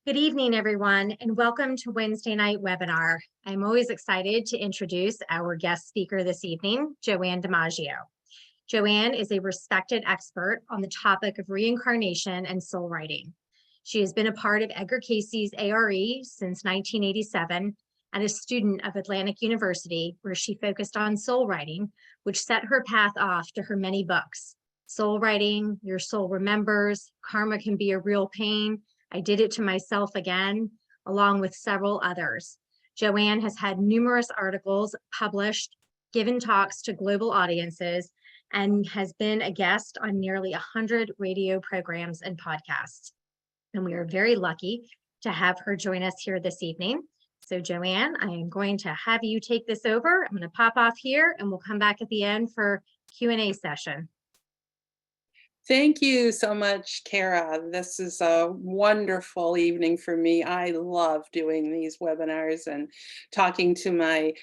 Good evening, everyone, and welcome to Wednesday night webinar. I'm always excited to introduce our guest speaker this evening, Joanne DiMaggio. Joanne is a respected expert on the topic of reincarnation and soul writing. She has been a part of Edgar Cayce's A.R.E. since 1987 and a student of Atlantic University, where she focused on soul writing, which set her path off to her many books. Soul Writing, Your Soul Remembers, Karma Can Be a Real Pain, I Did It to Myself Again, along with several others. Joanne has had numerous articles published, given talks to global audiences, and has been a guest on nearly 100 radio programs and podcasts. And we are very lucky to have her join us here this evening. So Joanne, I am going to have you take this over. I'm going to pop off here and we'll come back at the end for Q&A session. Thank you so much, Kara. This is a wonderful evening for me. I love doing these webinars and talking to my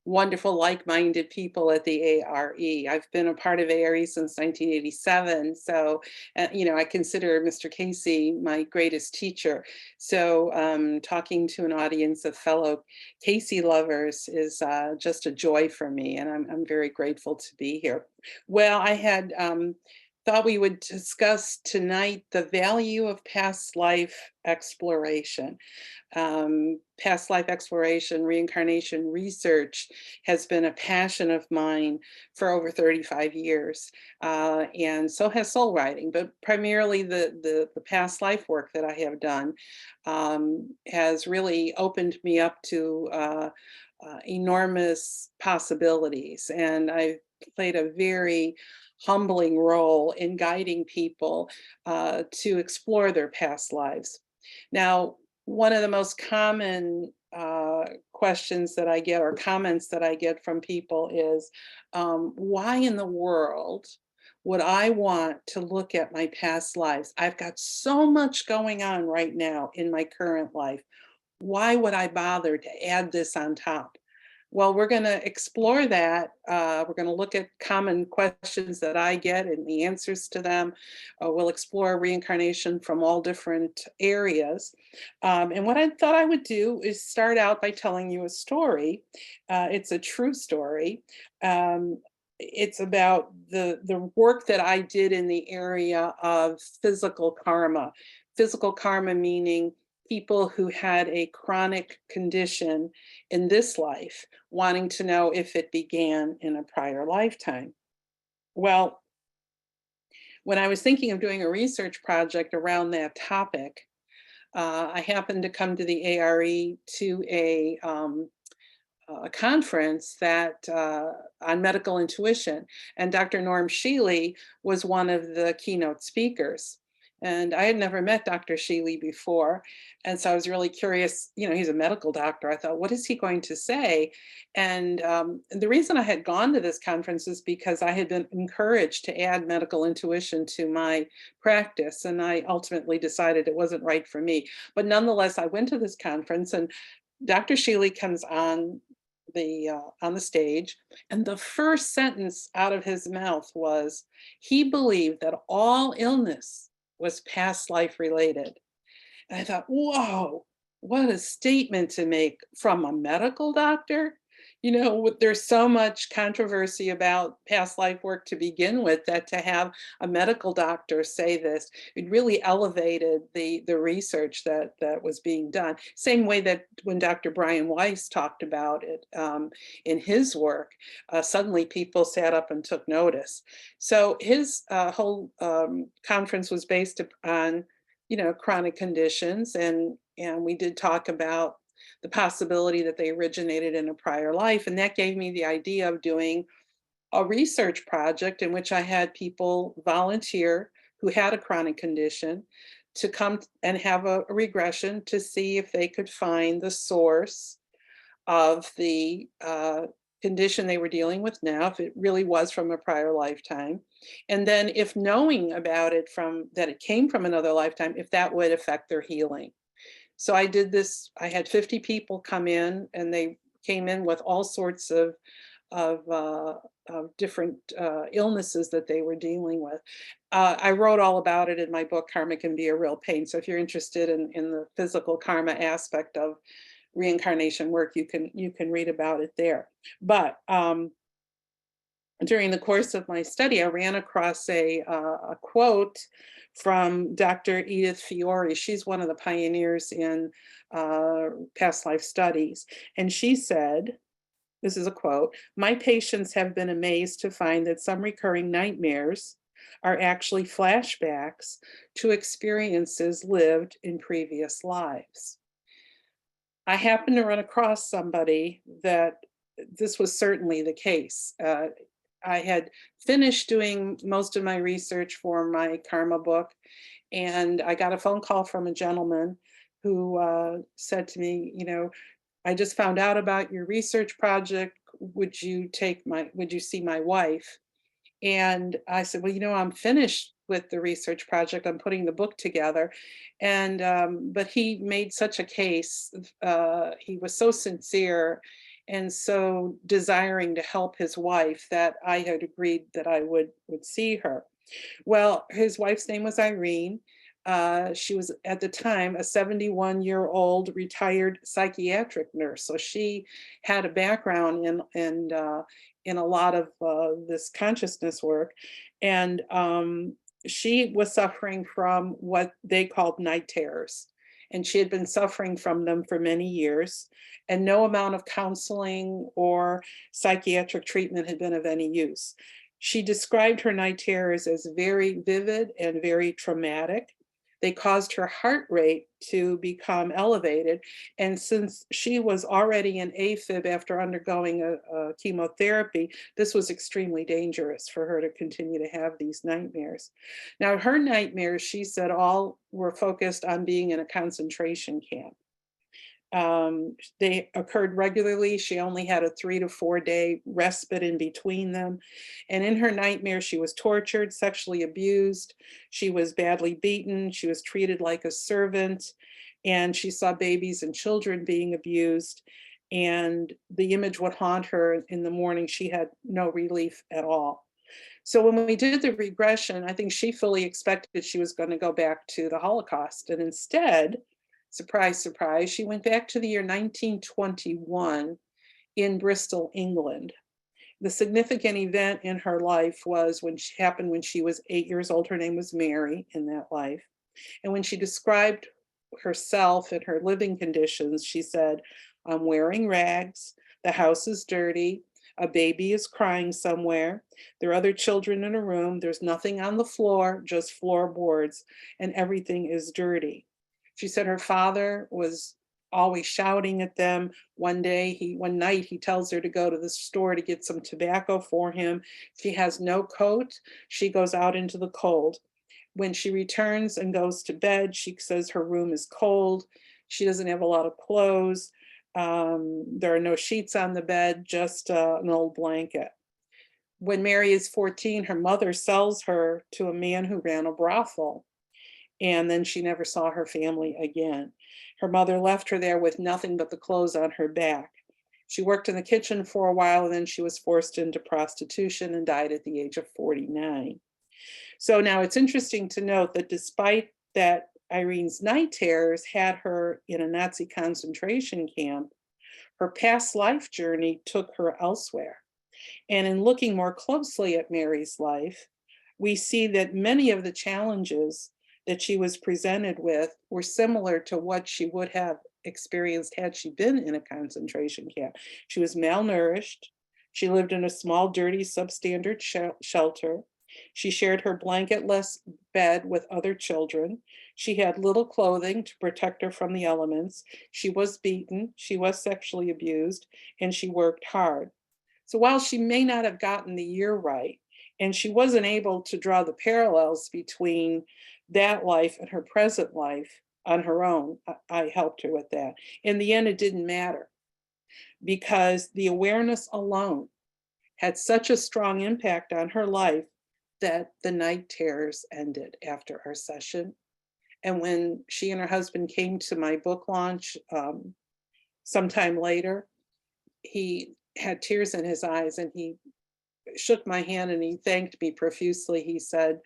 wonderful like-minded people at the A.R.E. I've been a part of A.R.E. since 1987, so I consider Mr. Cayce my greatest teacher. So talking to an audience of fellow Cayce lovers is just a joy for me, and I'm very grateful to be here. Well, I had thought we would discuss tonight the value of past life exploration. Past life exploration, reincarnation research has been a passion of mine for over 35 years. And so has soul writing, but primarily the past life work that I have done has really opened me up to enormous possibilities. And I've played a very humbling role in guiding people to explore their past lives. Now, one of the most common questions that I get or comments that I get from people is, why in the world would I want to look at my past lives? I've got so much going on right now in my current life. Why would I bother to add this on top? Well, we're going to explore that. We're going to look at common questions that I get and the answers to them. We'll explore reincarnation from all different areas. And what I thought I would do is start out by telling you a story. It's a true story. It's about the work that I did in the area of physical karma. Physical karma meaning people who had a chronic condition in this life, wanting to know if it began in a prior lifetime. Well, when I was thinking of doing a research project around that topic, I happened to come to the A.R.E. to a conference that on medical intuition, and Dr. Norm Shealy was one of the keynote speakers. And I had never met Dr. Shealy before. And so I was really curious, he's a medical doctor. I thought, what is he going to say? And the reason I had gone to this conference is because I had been encouraged to add medical intuition to my practice. And I ultimately decided it wasn't right for me. But nonetheless, I went to this conference and Dr. Shealy comes on the stage, and the first sentence out of his mouth was, he believed that all illness was past life related. And I thought, whoa, what a statement to make from a medical doctor. There's so much controversy about past life work to begin with, that to have a medical doctor say this, it really elevated the research that was being done. Same way that when Dr. Brian Weiss talked about it in his work, suddenly people sat up and took notice. So his whole conference was based on, chronic conditions, and we did talk about the possibility that they originated in a prior life. And that gave me the idea of doing a research project in which I had people volunteer who had a chronic condition to come and have a regression to see if they could find the source of the condition they were dealing with now, if it really was from a prior lifetime. And then if knowing about it that it came from another lifetime, if that would affect their healing. So I did this, I had 50 people come in, and they came in with all sorts of of different illnesses that they were dealing with. I wrote all about it in my book, Karma Can Be a Real Pain. So if you're interested in the physical karma aspect of reincarnation work, you can read about it there. But during the course of my study, I ran across a quote from Dr. Edith Fiore. She's one of the pioneers in past life studies. And she said, this is a quote, "My patients have been amazed to find that some recurring nightmares are actually flashbacks to experiences lived in previous lives." I happened to run across somebody that this was certainly the case. I had finished doing most of my research for my karma book, and I got a phone call from a gentleman who said to me, "I just found out about your research project. Would you see my wife?" And I said, "Well, I'm finished with the research project. I'm putting the book together." And but he made such a case. He was so sincere and so desiring to help his wife that I had agreed that I would see her. Well, his wife's name was Irene. She was at the time a 71-year-old retired psychiatric nurse. So she had a background in a lot of this consciousness work, and she was suffering from what they called night terrors, and she had been suffering from them for many years, and no amount of counseling or psychiatric treatment had been of any use. She described her night terrors as very vivid and very traumatic. They caused her heart rate to become elevated. And since she was already in AFib after undergoing a chemotherapy, this was extremely dangerous for her to continue to have these nightmares. Now, her nightmares, she said, all were focused on being in a concentration camp. They occurred regularly. She only had a 3 to 4 day respite in between them. And in her nightmare, she was tortured, sexually abused. She was badly beaten. She was treated like a servant. And she saw babies and children being abused. And the image would haunt her in the morning. She had no relief at all. So when we did the regression, I think she fully expected she was going to go back to the Holocaust. And instead, surprise, surprise, she went back to the year 1921 in Bristol, England. The significant event in her life was happened when she was 8 years old. Her name was Mary in that life. And when she described herself and her living conditions, she said, "I'm wearing rags, the house is dirty, a baby is crying somewhere, there are other children in a room, there's nothing on the floor, just floorboards, and everything is dirty." She said her father was always shouting at them. One night, he tells her to go to the store to get some tobacco for him. She has no coat. She goes out into the cold. When she returns and goes to bed, she says her room is cold. She doesn't have a lot of clothes. There are no sheets on the bed, just an old blanket. When Mary is 14, her mother sells her to a man who ran a brothel. And then she never saw her family again. Her mother left her there with nothing but the clothes on her back. She worked in the kitchen for a while, and then she was forced into prostitution and died at the age of 49. So now it's interesting to note that despite that Irene's night terrors had her in a Nazi concentration camp, her past life journey took her elsewhere. And in looking more closely at Mary's life, we see that many of the challenges that she was presented with were similar to what she would have experienced had she been in a concentration camp. She was malnourished. She lived in a small, dirty, substandard shelter. She shared her blanketless bed with other children. She had little clothing to protect her from the elements. She was beaten. She was sexually abused, and she worked hard. So while she may not have gotten the year right, and she wasn't able to draw the parallels between that life and her present life on her own, I helped her with that. In the end, it didn't matter because the awareness alone had such a strong impact on her life that the night terrors ended after our session. And when she and her husband came to my book launch sometime later, he had tears in his eyes, and he shook my hand and he thanked me profusely. He said,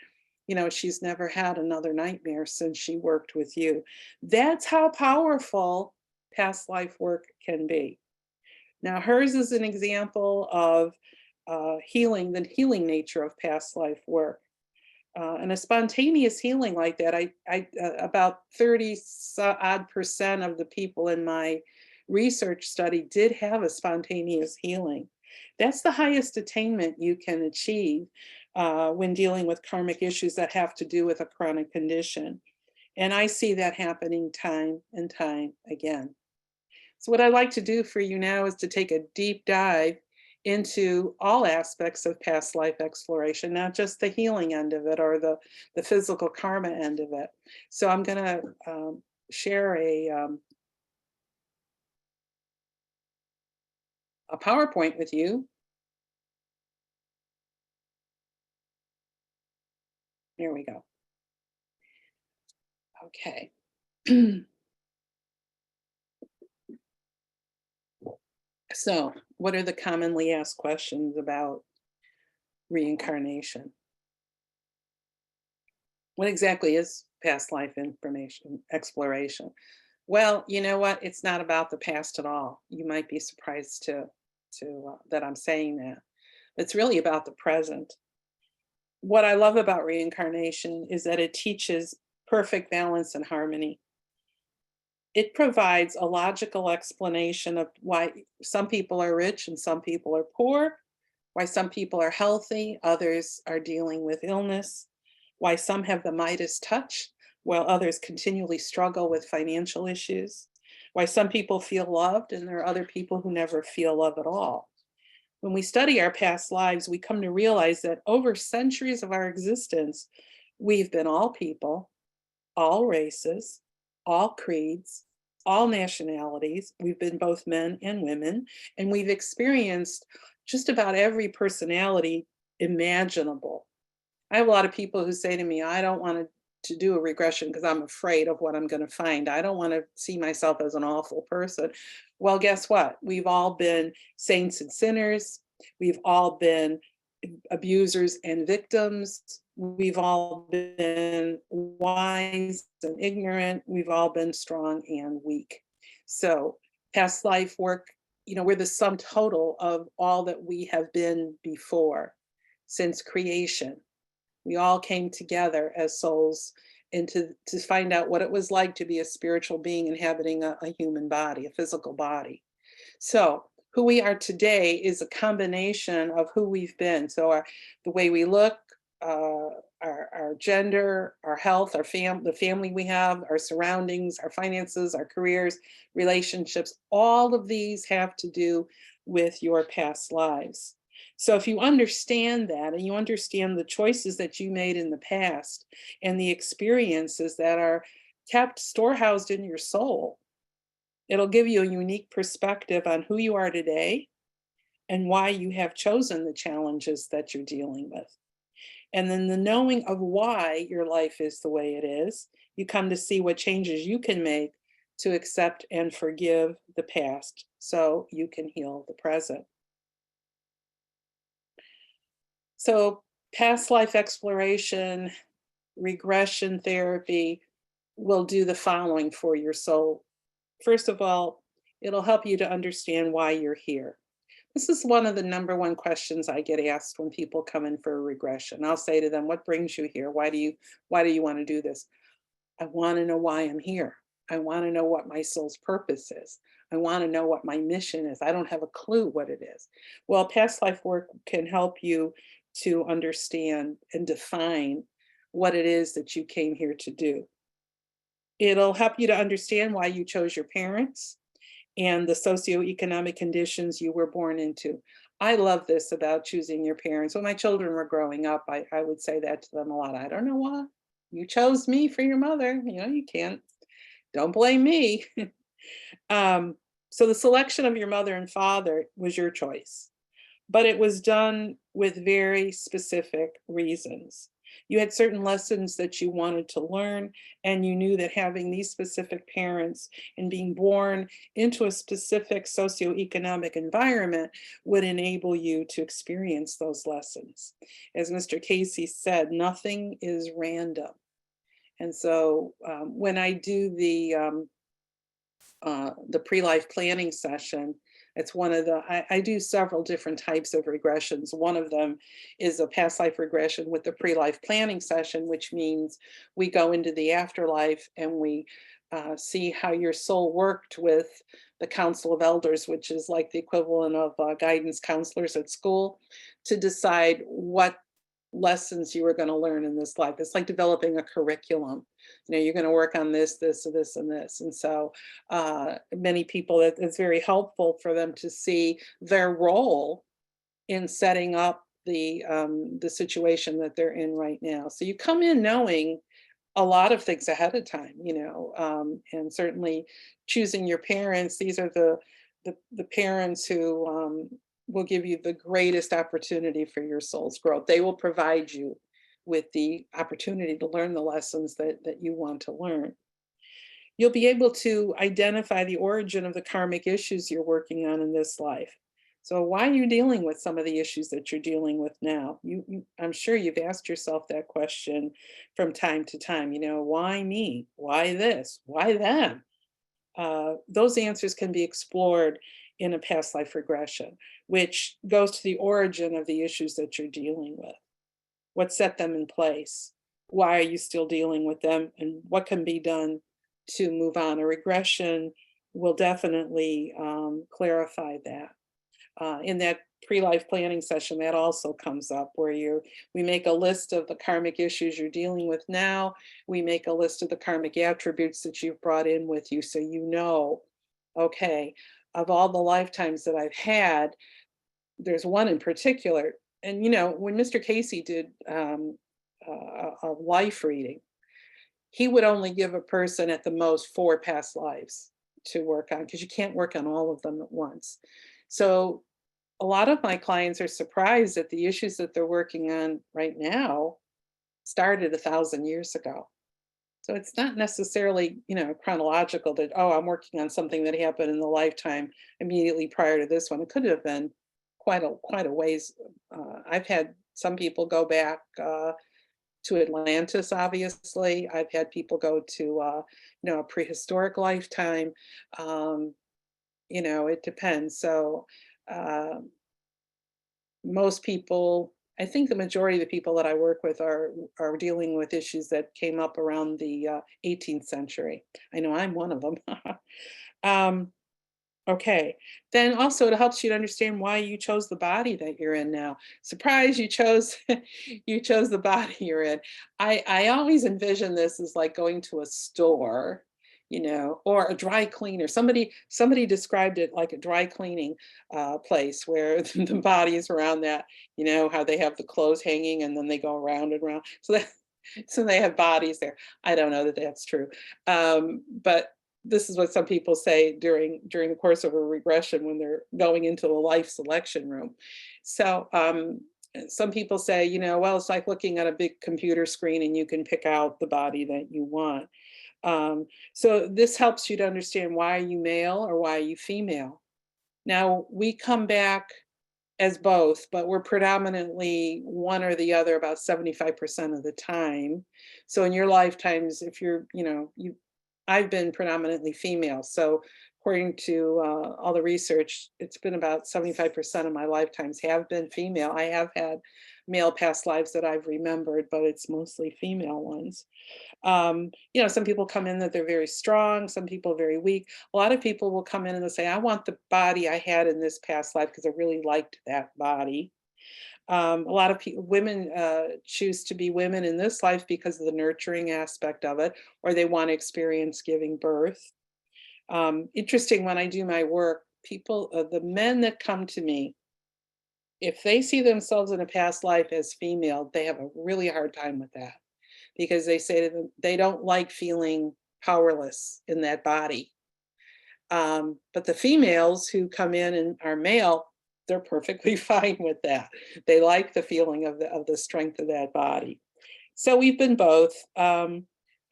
you know, she's never had another nightmare since she worked with you. That's how powerful past life work can be. Now, hers is an example of healing, the healing nature of past life work. And a spontaneous healing like that, about 30 odd percent of the people in my research study did have a spontaneous healing. That's the highest attainment you can achieve when dealing with karmic issues that have to do with a chronic condition. And I see that happening time and time again. So what I'd like to do for you now is to take a deep dive into all aspects of past life exploration, not just the healing end of it or the physical karma end of it. So I'm going to share a PowerPoint with you. There we go. Okay. So what are the commonly asked questions about reincarnation? What exactly is past life information exploration? Well, you know what? It's not about the past at all. You might be surprised to that I'm saying that. It's really about the present. What I love about reincarnation is that it teaches perfect balance and harmony. It provides a logical explanation of why some people are rich and some people are poor, why some people are healthy, others are dealing with illness, why some have the Midas touch while others continually struggle with financial issues, why some people feel loved and there are other people who never feel love at all. When we study our past lives, we come to realize that over centuries of our existence, we've been all people, all races, all creeds, all nationalities. We've been both men and women, and we've experienced just about every personality imaginable. I have a lot of people who say to me, I don't want to do a regression because I'm afraid of what I'm going to find. I don't want to see myself as an awful person. Well, guess what? We've all been saints and sinners. We've all been abusers and victims. We've all been wise and ignorant. We've all been strong and weak. So, past life work, you know, we're the sum total of all that we have been before since creation. We all came together as souls and to find out what it was like to be a spiritual being inhabiting a human body, a physical body. So who we are today is a combination of who we've been. So the way we look, our gender, our health, the family we have, our surroundings, our finances, our careers, relationships, all of these have to do with your past lives. So if you understand that and you understand the choices that you made in the past and the experiences that are kept storehoused in your soul, it'll give you a unique perspective on who you are today and why you have chosen the challenges that you're dealing with. And then the knowing of why your life is the way it is, you come to see what changes you can make to accept and forgive the past so you can heal the present. So, past life exploration, regression therapy will do the following for your soul. First of all, it'll help you to understand why you're here. This is one of the number one questions I get asked when people come in for a regression. I'll say to them, "What brings you here? Why do you want to do this?" I want to know why I'm here. I want to know what my soul's purpose is. I want to know what my mission is. I don't have a clue what it is. Well, past life work can help you to understand and define what it is that you came here to do. It'll help you to understand why you chose your parents and the socioeconomic conditions you were born into. I love this about choosing your parents. When my children were growing up, I would say that to them a lot. I don't know why. You chose me for your mother. You know, you can't, don't blame me. um, so the selection of your mother and father was your choice, but it was done with very specific reasons. You had certain lessons that you wanted to learn, and you knew that having these specific parents and being born into a specific socioeconomic environment would enable you to experience those lessons. As Mr. Casey said, nothing is random. And so when I do the pre-life planning session, it's one of the, I do several different types of regressions. One of them is a past life regression with the pre-life planning session, which means we go into the afterlife and we see how your soul worked with the Council of Elders, which is like the equivalent of guidance counselors at school, to decide what lessons you were going to learn in this life. It's like developing a curriculum. You're going to work on this, this, this, and this. And so many people, it's very helpful for them to see their role in setting up the situation that they're in right now. So you come in knowing a lot of things ahead of time, and certainly choosing your parents. These are the parents who will give you the greatest opportunity for your soul's growth. They will provide you with the opportunity to learn the lessons that you want to learn. You'll be able to identify the origin of the karmic issues you're working on in this life. So why are you dealing with some of the issues that you're dealing with now? I'm sure you've asked yourself that question from time to time. Why me? Why this? Why them? Those answers can be explored in a past life regression, which goes to the origin of the issues that you're dealing with. What set them in place? Why are you still dealing with them? And what can be done to move on? A regression will definitely clarify that. In that pre-life planning session, that also comes up where we make a list of the karmic issues you're dealing with now. We make a list of the karmic attributes that you've brought in with you, so okay, of all the lifetimes that I've had, there's one in particular. And when Mr. Casey did a life reading, he would only give a person at the most 4 past lives to work on, because you can't work on all of them at once. So a lot of my clients are surprised that the issues that they're working on right now started 1,000 years ago. So it's not necessarily, chronological that, oh, I'm working on something that happened in the lifetime immediately prior to this one. It could have been quite a ways. I've had some people go back to Atlantis, obviously. I've had people go to, a prehistoric lifetime. It depends. So most people, I think the majority of the people that I work with are dealing with issues that came up around the 18th century. I know I'm one of them. Okay. Then also it helps you to understand why you chose the body that you're in now. Surprise, you chose you chose the body you're in. I always envision this as like going to a store, or a dry cleaner. Somebody described it like a dry cleaning place where the bodies around that, how they have the clothes hanging and then they go around and around. So they have bodies there. I don't know that that's true. But this is what some people say during the course of a regression when they're going into a life selection room. So some people say, well, it's like looking at a big computer screen and you can pick out the body that you want. So this helps you to understand, why are you male or why are you female? Now, we come back as both, but we're predominantly one or the other about 75% of the time. So in your lifetimes, if I've been predominantly female. So according to all the research, it's been about 75% of my lifetimes have been female. I have had male past lives that I've remembered, but it's mostly female ones. Some people come in that they're very strong, some people are very weak. A lot of people will come in and they'll say, I want the body I had in this past life because I really liked that body. A lot of women choose to be women in this life because of the nurturing aspect of it, or they want to experience giving birth. Interesting, when I do my work, the men that come to me, if they see themselves in a past life as female, they have a really hard time with that, because they say to them, they don't like feeling powerless in that body. But the females who come in and are male, they're perfectly fine with that. They like the feeling of the strength of that body. So we've been both. And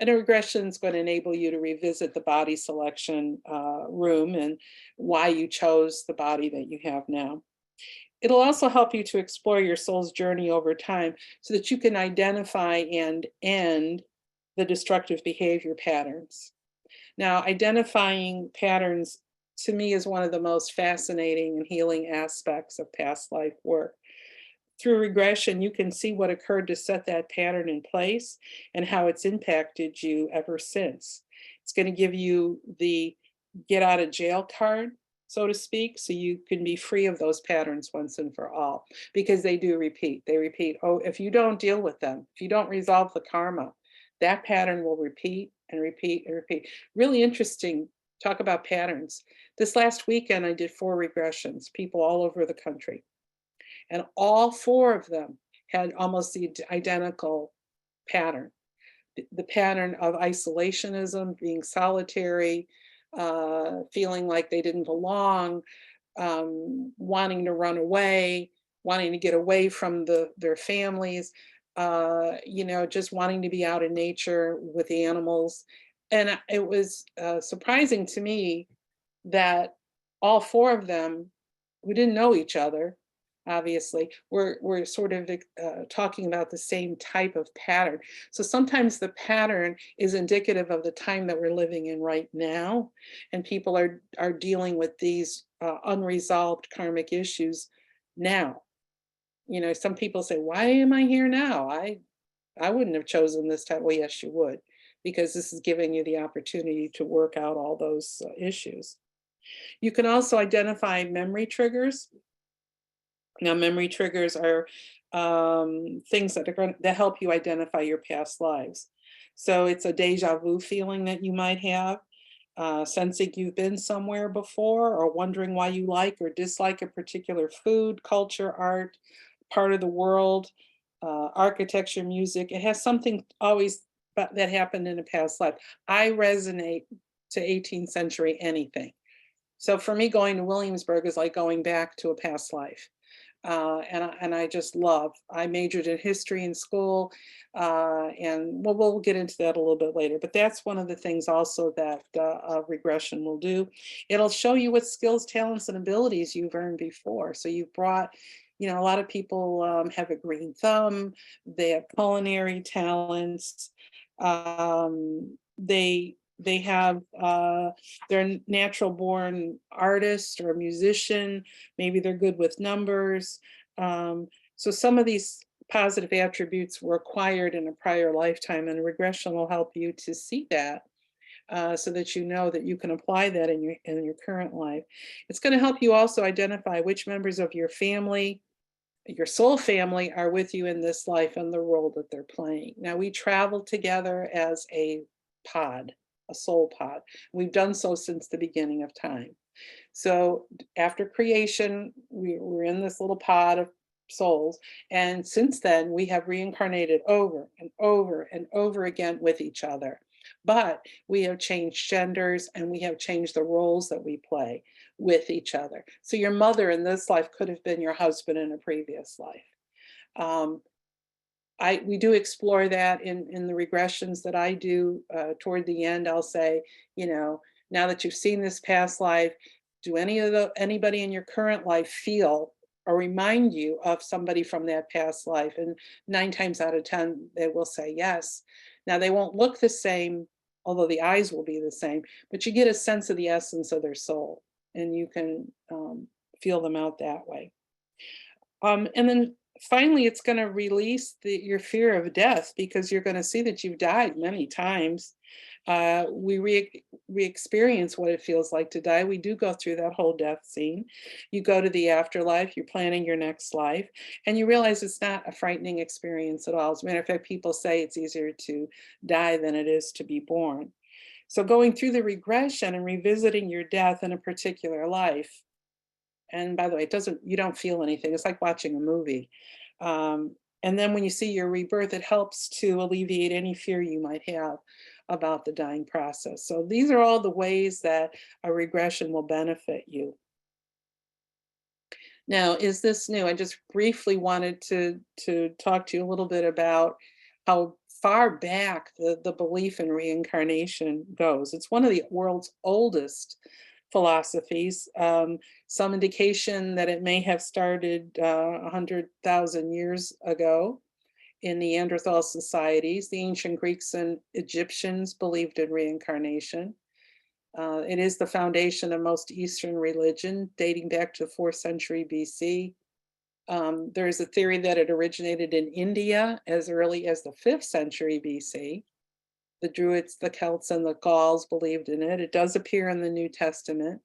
a regression is going to enable you to revisit the body selection room and why you chose the body that you have now. It'll also help you to explore your soul's journey over time so that you can identify and end the destructive behavior patterns. Now, identifying patterns to me is one of the most fascinating and healing aspects of past life work. Through regression, you can see what occurred to set that pattern in place and how it's impacted you ever since. It's going to give you the get out of jail card, so to speak, so you can be free of those patterns once and for all, because they do repeat. They repeat. Oh, if you don't deal with them, if you don't resolve the karma, that pattern will repeat and repeat and repeat. Really interesting. Talk about patterns. This last weekend, I did 4 regressions, people all over the country. And all 4 of them had almost the identical pattern. The pattern of isolationism, being solitary, feeling like they didn't belong, wanting to run away, wanting to get away from their families, just wanting to be out in nature with the animals. And it was surprising to me that all 4 of them, we didn't know each other, obviously. We're sort of talking about the same type of pattern. So sometimes the pattern is indicative of the time that we're living in right now, and people are dealing with these unresolved karmic issues now. Some people say, "Why am I here now? I wouldn't have chosen this time." Well, yes, you would, because this is giving you the opportunity to work out all those issues. You can also identify memory triggers. Now, memory triggers are things that help you identify your past lives. So it's a deja vu feeling that you might have, sensing you've been somewhere before, or wondering why you like or dislike a particular food, culture, art, part of the world, architecture, music. It has something always that happened in a past life. I resonate to 18th century anything. So for me, going to Williamsburg is like going back to a past life. And I just love. I majored in history in school, and we'll get into that a little bit later. But that's one of the things also that regression will do. It'll show you what skills, talents, and abilities you've earned before. So you've brought, a lot of people have a green thumb. They have culinary talents. They have they're a natural born artist or a musician. Maybe they're good with numbers. So some of these positive attributes were acquired in a prior lifetime, and regression will help you to see that, so that you know that you can apply that in your current life. It's going to help you also identify which members of your family, your soul family, are with you in this life and the role that they're playing. Now, we travel together as a pod, a soul pod. We've done so since the beginning of time. So after creation, we're in this little pod of souls. And since then, we have reincarnated over and over and over again with each other. But we have changed genders and we have changed the roles that we play with each other. So your mother in this life could have been your husband in a previous life. Um, we do explore that in the regressions that I do. Toward the end, I'll say, now that you've seen this past life, do anybody in your current life feel or remind you of somebody from that past life? And 9 times out of 10, they will say yes. Now, they won't look the same, although the eyes will be the same, but you get a sense of the essence of their soul, and you can feel them out that way. And then finally, it's going to release your fear of death, because you're going to see that you've died many times. We experience what it feels like to die. We do go through that whole death scene. You go to the afterlife, you're planning your next life, and you realize it's not a frightening experience at all. As a matter of fact, people say it's easier to die than it is to be born. So going through the regression and revisiting your death in a particular life, and by the way, you don't feel anything. It's like watching a movie. And then when you see your rebirth, it helps to alleviate any fear you might have about the dying process. So these are all the ways that a regression will benefit you. Now, is this new? I just briefly wanted to talk to you a little bit about how far back the belief in reincarnation goes. It's one of the world's oldest philosophies. Some indication that it may have started 100,000 years ago in Neanderthal societies. The ancient Greeks and Egyptians believed in reincarnation. It is the foundation of most Eastern religion, dating back to the 4th century BC. There is a theory that it originated in India as early as the 5th century BC. The Druids, the Celts, and the Gauls believed in it. It does appear in the New Testament.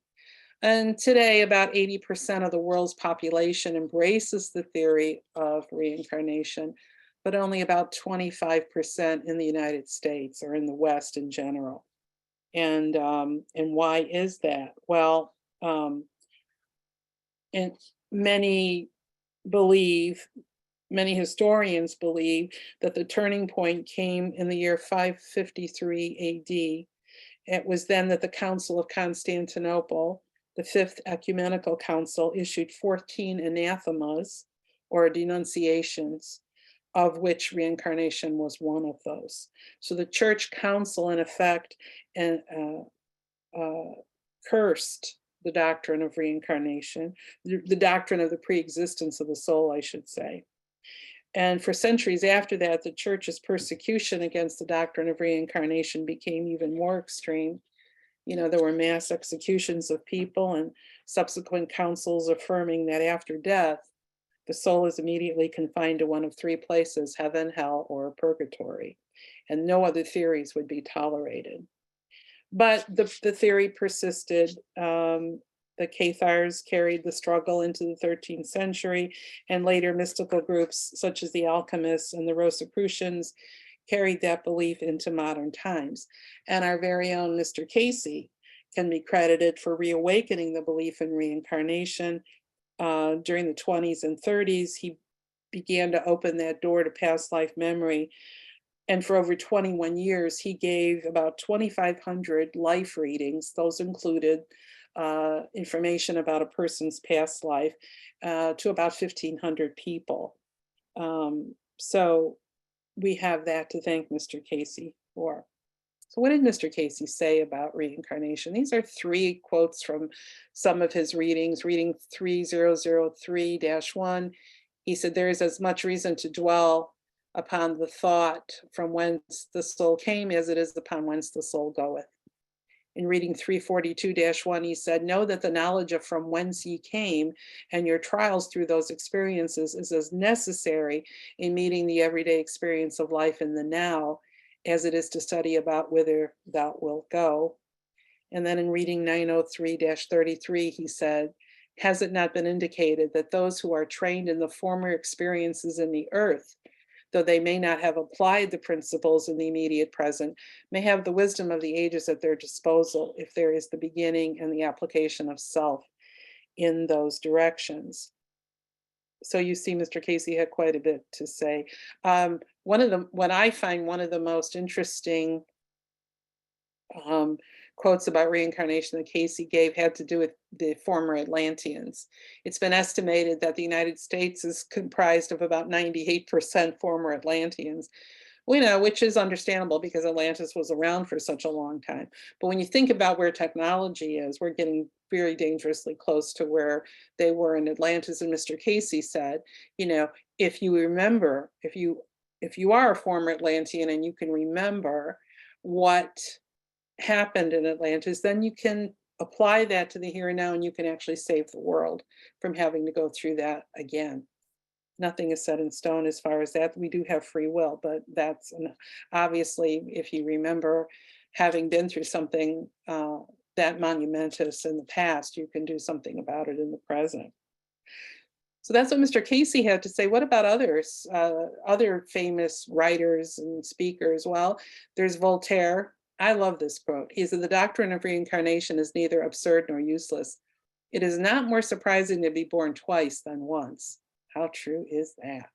And today, about 80% of the world's population embraces the theory of reincarnation, but only about 25% in the United States or in the West in general. And why is that? Well, and many believe, many historians believe that the turning point came in the year 553 AD. It was then that the Council of Constantinople, the Fifth Ecumenical Council, issued 14 anathemas or denunciations, of which reincarnation was one of those. So the Church Council, in effect, and cursed the doctrine of reincarnation, the doctrine of the pre-existence of the soul, I should say. And for centuries after that, the church's persecution against the doctrine of reincarnation became even more extreme. You know, there were mass executions of people and subsequent councils affirming that after death, the soul is immediately confined to one of three places: heaven, hell, or purgatory, and no other theories would be tolerated. But the theory persisted. The Cathars carried the struggle into the 13th century, and later mystical groups such as the alchemists and the Rosicrucians carried that belief into modern times. And our very own Mr. Casey can be credited for reawakening the belief in reincarnation. During the 20s and 30s, he began to open that door to past life memory. And for over 21 years, he gave about 2,500 life readings. Those included information about a person's past life to about 1,500 people. So we have that to thank Mr. Casey for. So what did Mr. Casey say about reincarnation? These are 3 quotes from some of his readings. Reading 3003-1, he said, "There is as much reason to dwell upon the thought from whence the soul came as it is upon whence the soul goeth." In reading 342-1, he said, "Know that the knowledge of from whence ye came and your trials through those experiences is as necessary in meeting the everyday experience of life in the now as it is to study about whither thou wilt go." And then in reading 903-33, he said, "Has it not been indicated that those who are trained in the former experiences in the earth, though they may not have applied the principles in the immediate present, may have the wisdom of the ages at their disposal if there is the beginning and the application of self in those directions?" So you see, Mr. Casey had quite a bit to say. What I find one of the most interesting um, quotes about reincarnation that Casey gave had to do with the former Atlanteans. It's been estimated that the United States is comprised of about 98% former Atlanteans. We know, which is understandable because Atlantis was around for such a long time. But when you think about where technology is, we're getting very dangerously close to where they were in Atlantis. And Mr. Casey said, you know, if you remember, if you are a former Atlantean and you can remember what happened in Atlantis, then you can apply that to the here and now, and you can actually save the world from having to go through that again. Nothing is set in stone as far as that. We do have free will, but that's obviously, if you remember having been through something that monumentous in the past, you can do something about it in the present. So that's what Mr. Casey had to say. What about others, other famous writers and speakers? Well, there's Voltaire. I love this quote. He said, "The doctrine of reincarnation is neither absurd nor useless. It is not more surprising to be born twice than once." How true is that?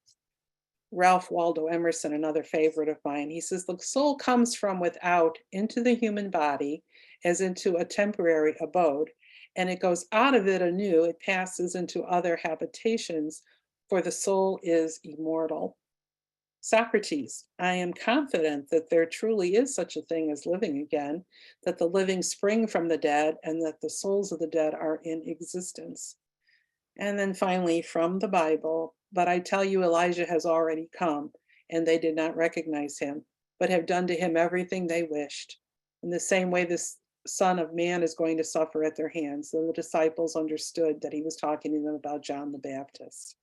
Ralph Waldo Emerson, another favorite of mine, he says, "The soul comes from without into the human body as into a temporary abode, and it goes out of it anew. It passes into other habitations, for the soul is immortal." Socrates, I am confident that there truly is such a thing as living again, that the living spring from the dead, and that the souls of the dead are in existence. And then finally, from the Bible, but I tell you, Elijah has already come, and they did not recognize him, but have done to him everything they wished. In the same way, this Son of Man is going to suffer at their hands. Then the disciples understood that he was talking to them about John the Baptist.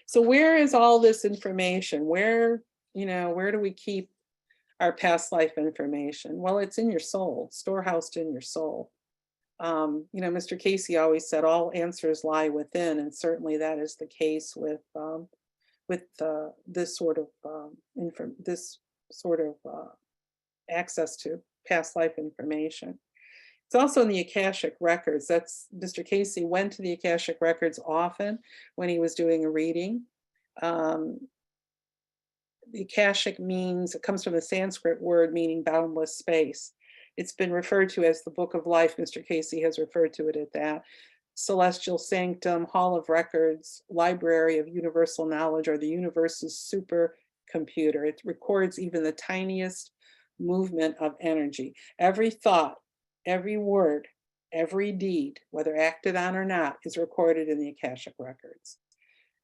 So where is all this information? Where do we keep our past life information? Well, it's in your soul, storehoused in your soul. Mr. Casey always said all answers lie within, and certainly that is the case with this sort of access to past life information. It's also in the Akashic records. That's Mr. Casey went to the Akashic records often when he was doing a reading. Um, the Akashic it comes from the Sanskrit word meaning boundless space. It's been referred to as the Book of Life. Mr. Casey has referred to it as that. Celestial Sanctum, Hall of Records, Library of Universal Knowledge, or the universe's supercomputer. It records even the tiniest movement of energy. Every thought, every word, every deed, whether acted on or not, is recorded in the Akashic records.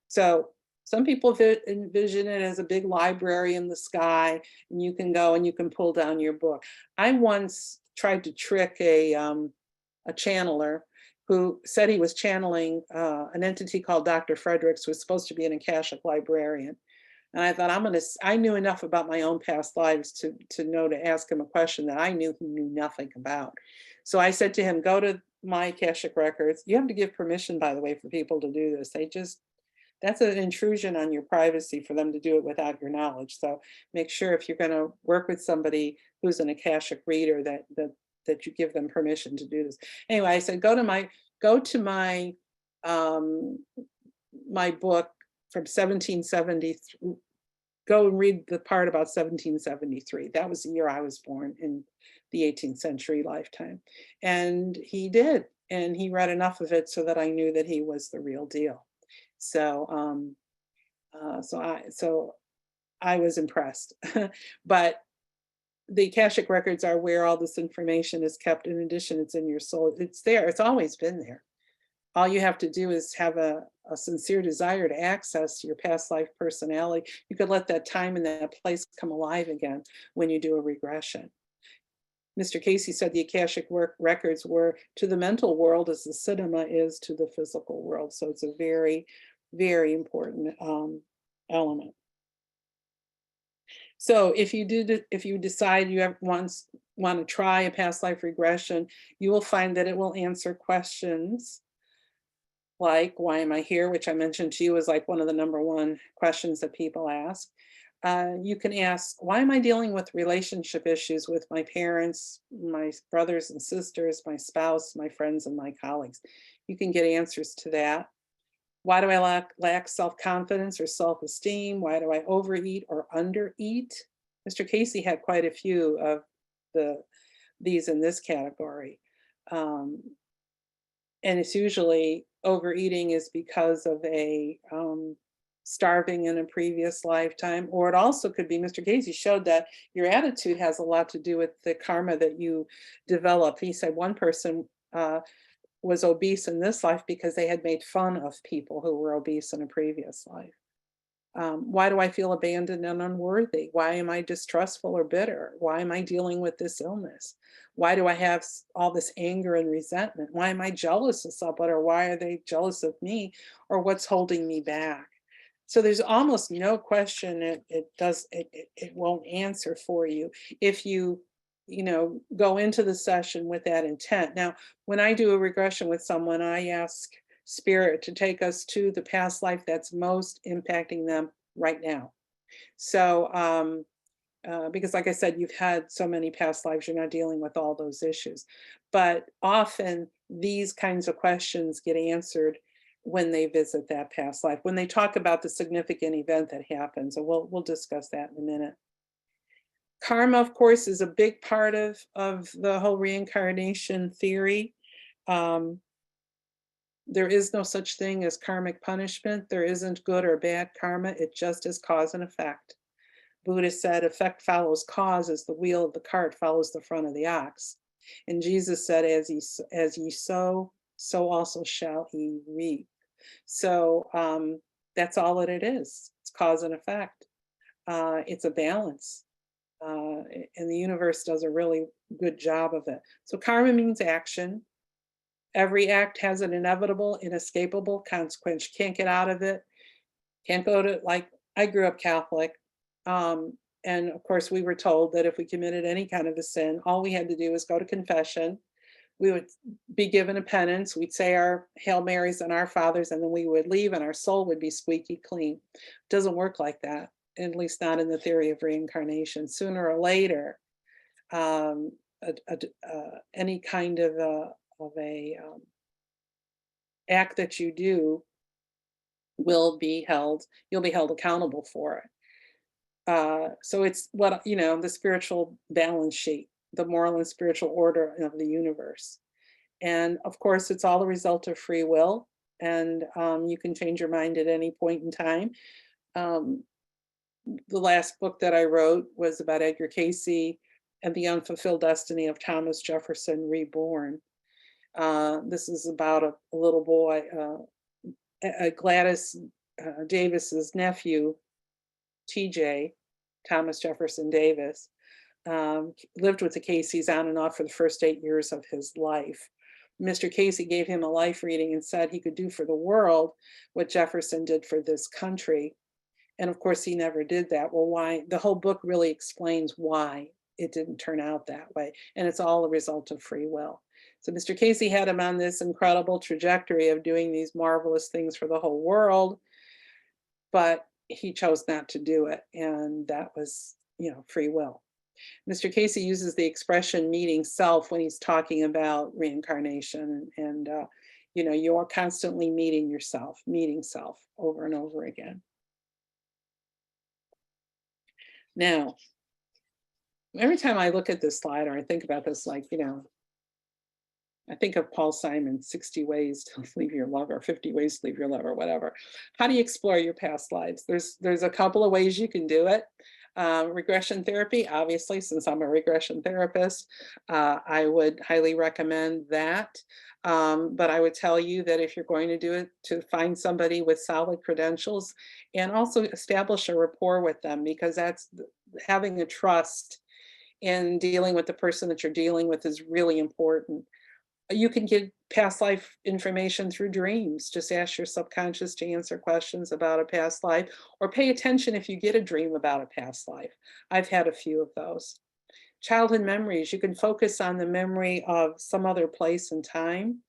So some people envision it as a big library in the sky, and you can go and you can pull down your book. I once tried to trick a channeler who said he was channeling an entity called Dr. Fredericks, who was supposed to be an Akashic librarian. And I thought, I knew enough about my own past lives to know to ask him a question that I knew he knew nothing about. So I said to him, go to my Akashic records. You have to give permission, by the way, for people to do this. That's an intrusion on your privacy for them to do it without your knowledge. So make sure if you're going to work with somebody who's an Akashic reader that you give them permission to do this. Anyway, I said, go to my my book from 1773. Go and read the part about 1773. That was the year I was born in the 18th century lifetime. And he did. And he read enough of it so that I knew that he was the real deal. So I was impressed. But the Akashic records are where all this information is kept. In addition, it's in your soul. It's there. It's always been there. All you have to do is have a sincere desire to access your past life personality. You could let that time and that place come alive again when you do a regression. Mr. Casey said the Akashic records were to the mental world as the cinema is to the physical world. So it's a very, very important element. So if you decide you want to try a past life regression, you will find that it will answer questions like, why am I here? Which I mentioned to you is like one of the number one questions that people ask. You can ask, why am I dealing with relationship issues with my parents, my brothers and sisters, my spouse, my friends, and my colleagues? You can get answers to that. Why do I lack self-confidence or self-esteem? Why do I overeat or undereat? Mr. Casey had quite a few of these in this category. And it's usually overeating is because of a starving in a previous lifetime, or it also could be, Mr. Casey showed that your attitude has a lot to do with the karma that you develop. He said one person was obese in this life because they had made fun of people who were obese in a previous life. Why do I feel abandoned and unworthy? Why am I distrustful or bitter? Why am I dealing with this illness? Why do I have all this anger and resentment? Why am I jealous of somebody, or why are they jealous of me, or what's holding me back? So there's almost no question it won't answer for you if you go into the session with that intent. Now, when I do a regression with someone, I ask spirit to take us to the past life that's most impacting them right now. So because like I said, you've had so many past lives, you're not dealing with all those issues. But often these kinds of questions get answered when they visit that past life, when they talk about the significant event that happens. And we'll discuss that in a minute. Karma, of course, is a big part of the whole reincarnation theory. There is no such thing as karmic punishment. There isn't good or bad karma. It just is cause and effect. Buddha said, effect follows cause as the wheel of the cart follows the front of the ox. And Jesus said, as ye sow, so also shall ye reap. So that's all that it is. It's cause and effect. It's a balance. And the universe does a really good job of it. So karma means action. Every act has an inevitable, inescapable consequence. You can't get out of it. Can't go to, like, I grew up Catholic. And of course, we were told that if we committed any kind of a sin, all we had to do was go to confession. We would be given a penance. We'd say our Hail Marys and Our Fathers, and then we would leave and our soul would be squeaky clean. It doesn't work like that, at least not in the theory of reincarnation. Sooner or later, um, any kind of a act that you do will be held, you'll be held accountable for it. So it's what, the spiritual balance sheet, the moral and spiritual order of the universe. And of course, it's all a result of free will. And you can change your mind at any point in time. The last book that I wrote was about Edgar Cayce and the unfulfilled destiny of Thomas Jefferson Reborn. This is about a little boy, Gladys Davis's nephew, TJ, Thomas Jefferson Davis, lived with the Caseys on and off for the first 8 years of his life. Mr. Casey gave him a life reading and said he could do for the world what Jefferson did for this country. And of course, he never did that. Well, why? The whole book really explains why it didn't turn out that way. And it's all a result of free will. So Mr. Casey had him on this incredible trajectory of doing these marvelous things for the whole world, but he chose not to do it. And that was, free will. Mr. Casey uses the expression meeting self when he's talking about reincarnation. And you are constantly meeting yourself, meeting self over and over again. Now, every time I look at this slide or I think about this, like, I think of Paul Simon, 60 ways to leave your lover, 50 ways to leave your lover, whatever. How do you explore your past lives? There's a couple of ways you can do it. Regression therapy, obviously, since I'm a regression therapist, I would highly recommend that. But I would tell you that if you're going to do it, to find somebody with solid credentials and also establish a rapport with them, because that's having a trust in dealing with the person that you're dealing with is really important. You can get past life information through dreams. Just ask your subconscious to answer questions about a past life, or pay attention if you get a dream about a past life. I've had a few of those. Childhood memories, you can focus on the memory of some other place and time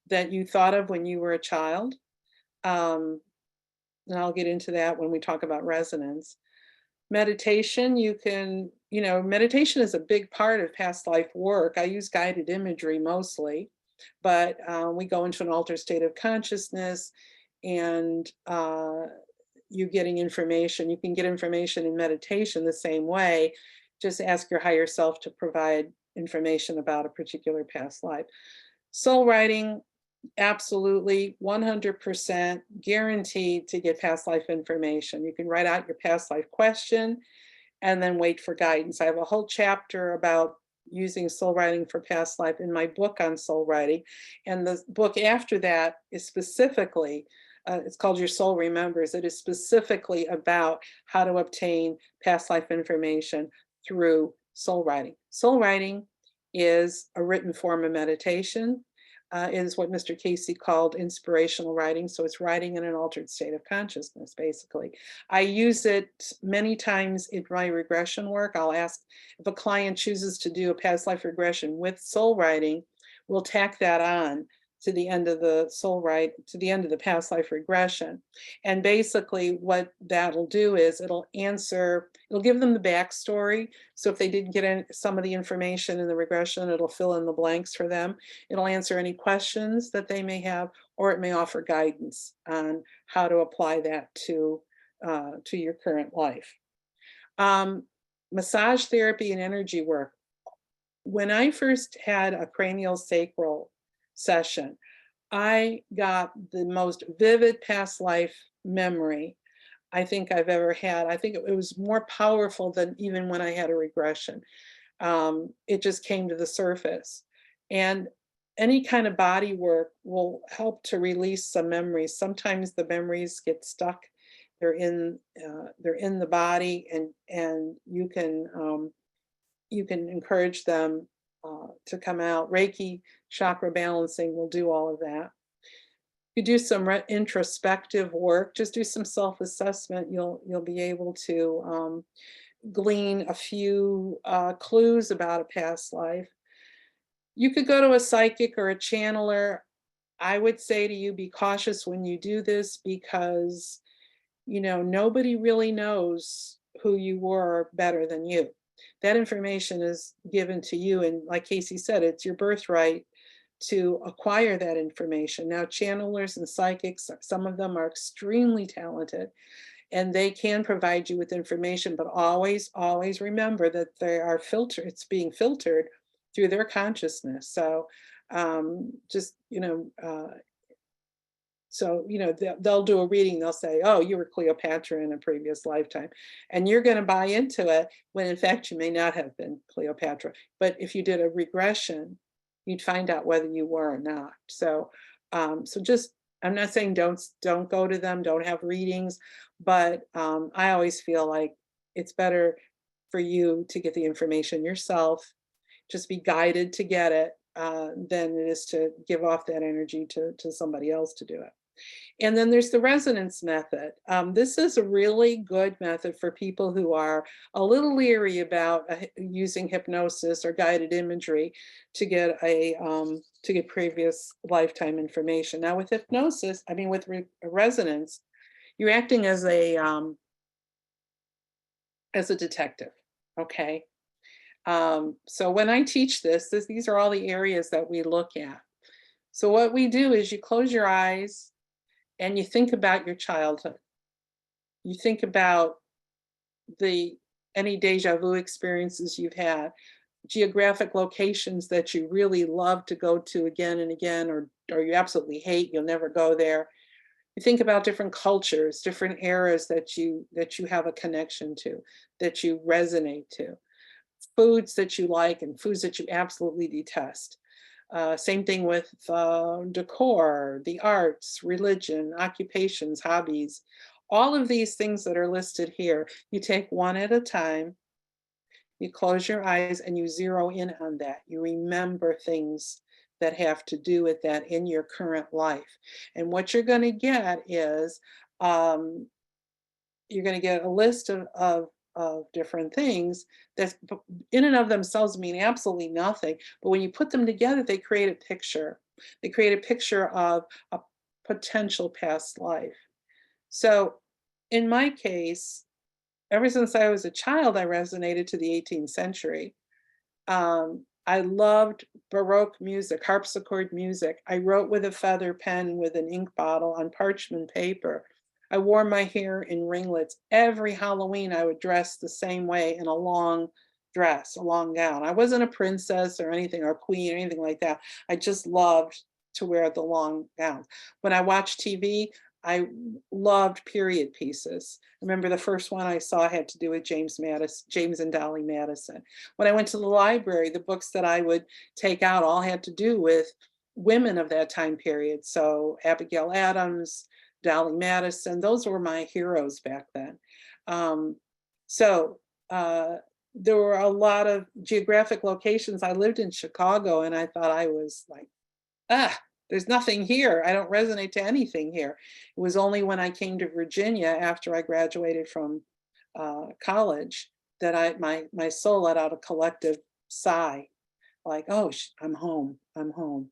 that you thought of when you were a child. And I'll get into that when we talk about resonance. Meditation, meditation is a big part of past life work. I use guided imagery mostly, but we go into an altered state of consciousness, and you're getting information. You can get information in meditation the same way. Just ask your higher self to provide information about a particular past life. Soul writing, absolutely 100% guaranteed to get past life information. You can write out your past life question and then wait for guidance. I have a whole chapter about using soul writing for past life in my book on soul writing. And the book after that is specifically, it's called Your Soul Remembers. It is specifically about how to obtain past life information through soul writing. Soul writing is a written form of meditation. Is what Mr. Casey called inspirational writing. So it's writing in an altered state of consciousness, basically. I use it many times in my regression work. I'll ask if a client chooses to do a past life regression with soul writing, we'll tack that on to the end of the to the end of the past life regression. And basically what that'll do is it'll give them the backstory. So if they didn't get some of the information in the regression, it'll fill in the blanks for them. It'll answer any questions that they may have, or it may offer guidance on how to apply that to your current life. Massage therapy and energy work. When I first had a cranial sacral session, I got the most vivid past life memory I think I've ever had. I think it was more powerful than even when I had a regression. It just came to the surface. And any kind of body work will help to release some memories. Sometimes the memories get stuck. They're in the body, and you can encourage them to come out. Reiki chakra balancing will do all of that. You do some introspective work. Just do some self-assessment. You'll be able to glean a few clues about a past life. You could go to a psychic or a channeler. I would say to you, be cautious when you do this because, nobody really knows who you were better than you. That information is given to you. And like Casey said, it's your birthright to acquire that information. Now, channelers and psychics, some of them are extremely talented and they can provide you with information, but always, always remember that they are filtered, it's being filtered through their consciousness. So just, they'll do a reading, they'll say, oh, you were Cleopatra in a previous lifetime. And you're going to buy into it when in fact you may not have been Cleopatra. But if you did a regression, you'd find out whether you were or not. So just, I'm not saying don't go to them, don't have readings, but I always feel like it's better for you to get the information yourself, just be guided to get it, than it is to give off that energy to somebody else to do it. And then there's the resonance method. This is a really good method for people who are a little leery about using hypnosis or guided imagery to get previous lifetime information. Now, with hypnosis, with resonance, you're acting as a detective. Okay. So when I teach these are all the areas that we look at. So what we do is you close your eyes and you think about your childhood. You think about any deja vu experiences you've had, geographic locations that you really love to go to again and again, or you absolutely hate, you'll never go there. You think about different cultures, different eras that you have a connection to, that you resonate to, foods that you like and foods that you absolutely detest. Same thing with decor, the arts, religion, occupations, hobbies, all of these things that are listed here. You take one at a time, you close your eyes and you zero in on that. You remember things that have to do with that in your current life. And what you're going to get is you're going to get a list of different things that in and of themselves mean absolutely nothing. But when you put them together, they create a picture. They create a picture of a potential past life. So in my case, ever since I was a child, I resonated to the 18th century. I loved Baroque music, harpsichord music. I wrote with a feather pen with an ink bottle on parchment paper. I wore my hair in ringlets. Every Halloween, I would dress the same way in a long dress, a long gown. I wasn't a princess or anything, or a queen, or anything like that. I just loved to wear the long gowns. When I watched TV, I loved period pieces. I remember the first one I saw had to do with James and Dolly Madison. When I went to the library, the books that I would take out all had to do with women of that time period. So Abigail Adams, Dolly Madison, those were my heroes back then. There were a lot of geographic locations. I lived in Chicago and I thought I was like, there's nothing here. I don't resonate to anything here. It was only when I came to Virginia after I graduated from college that my soul let out a collective sigh, like, oh, I'm home, I'm home.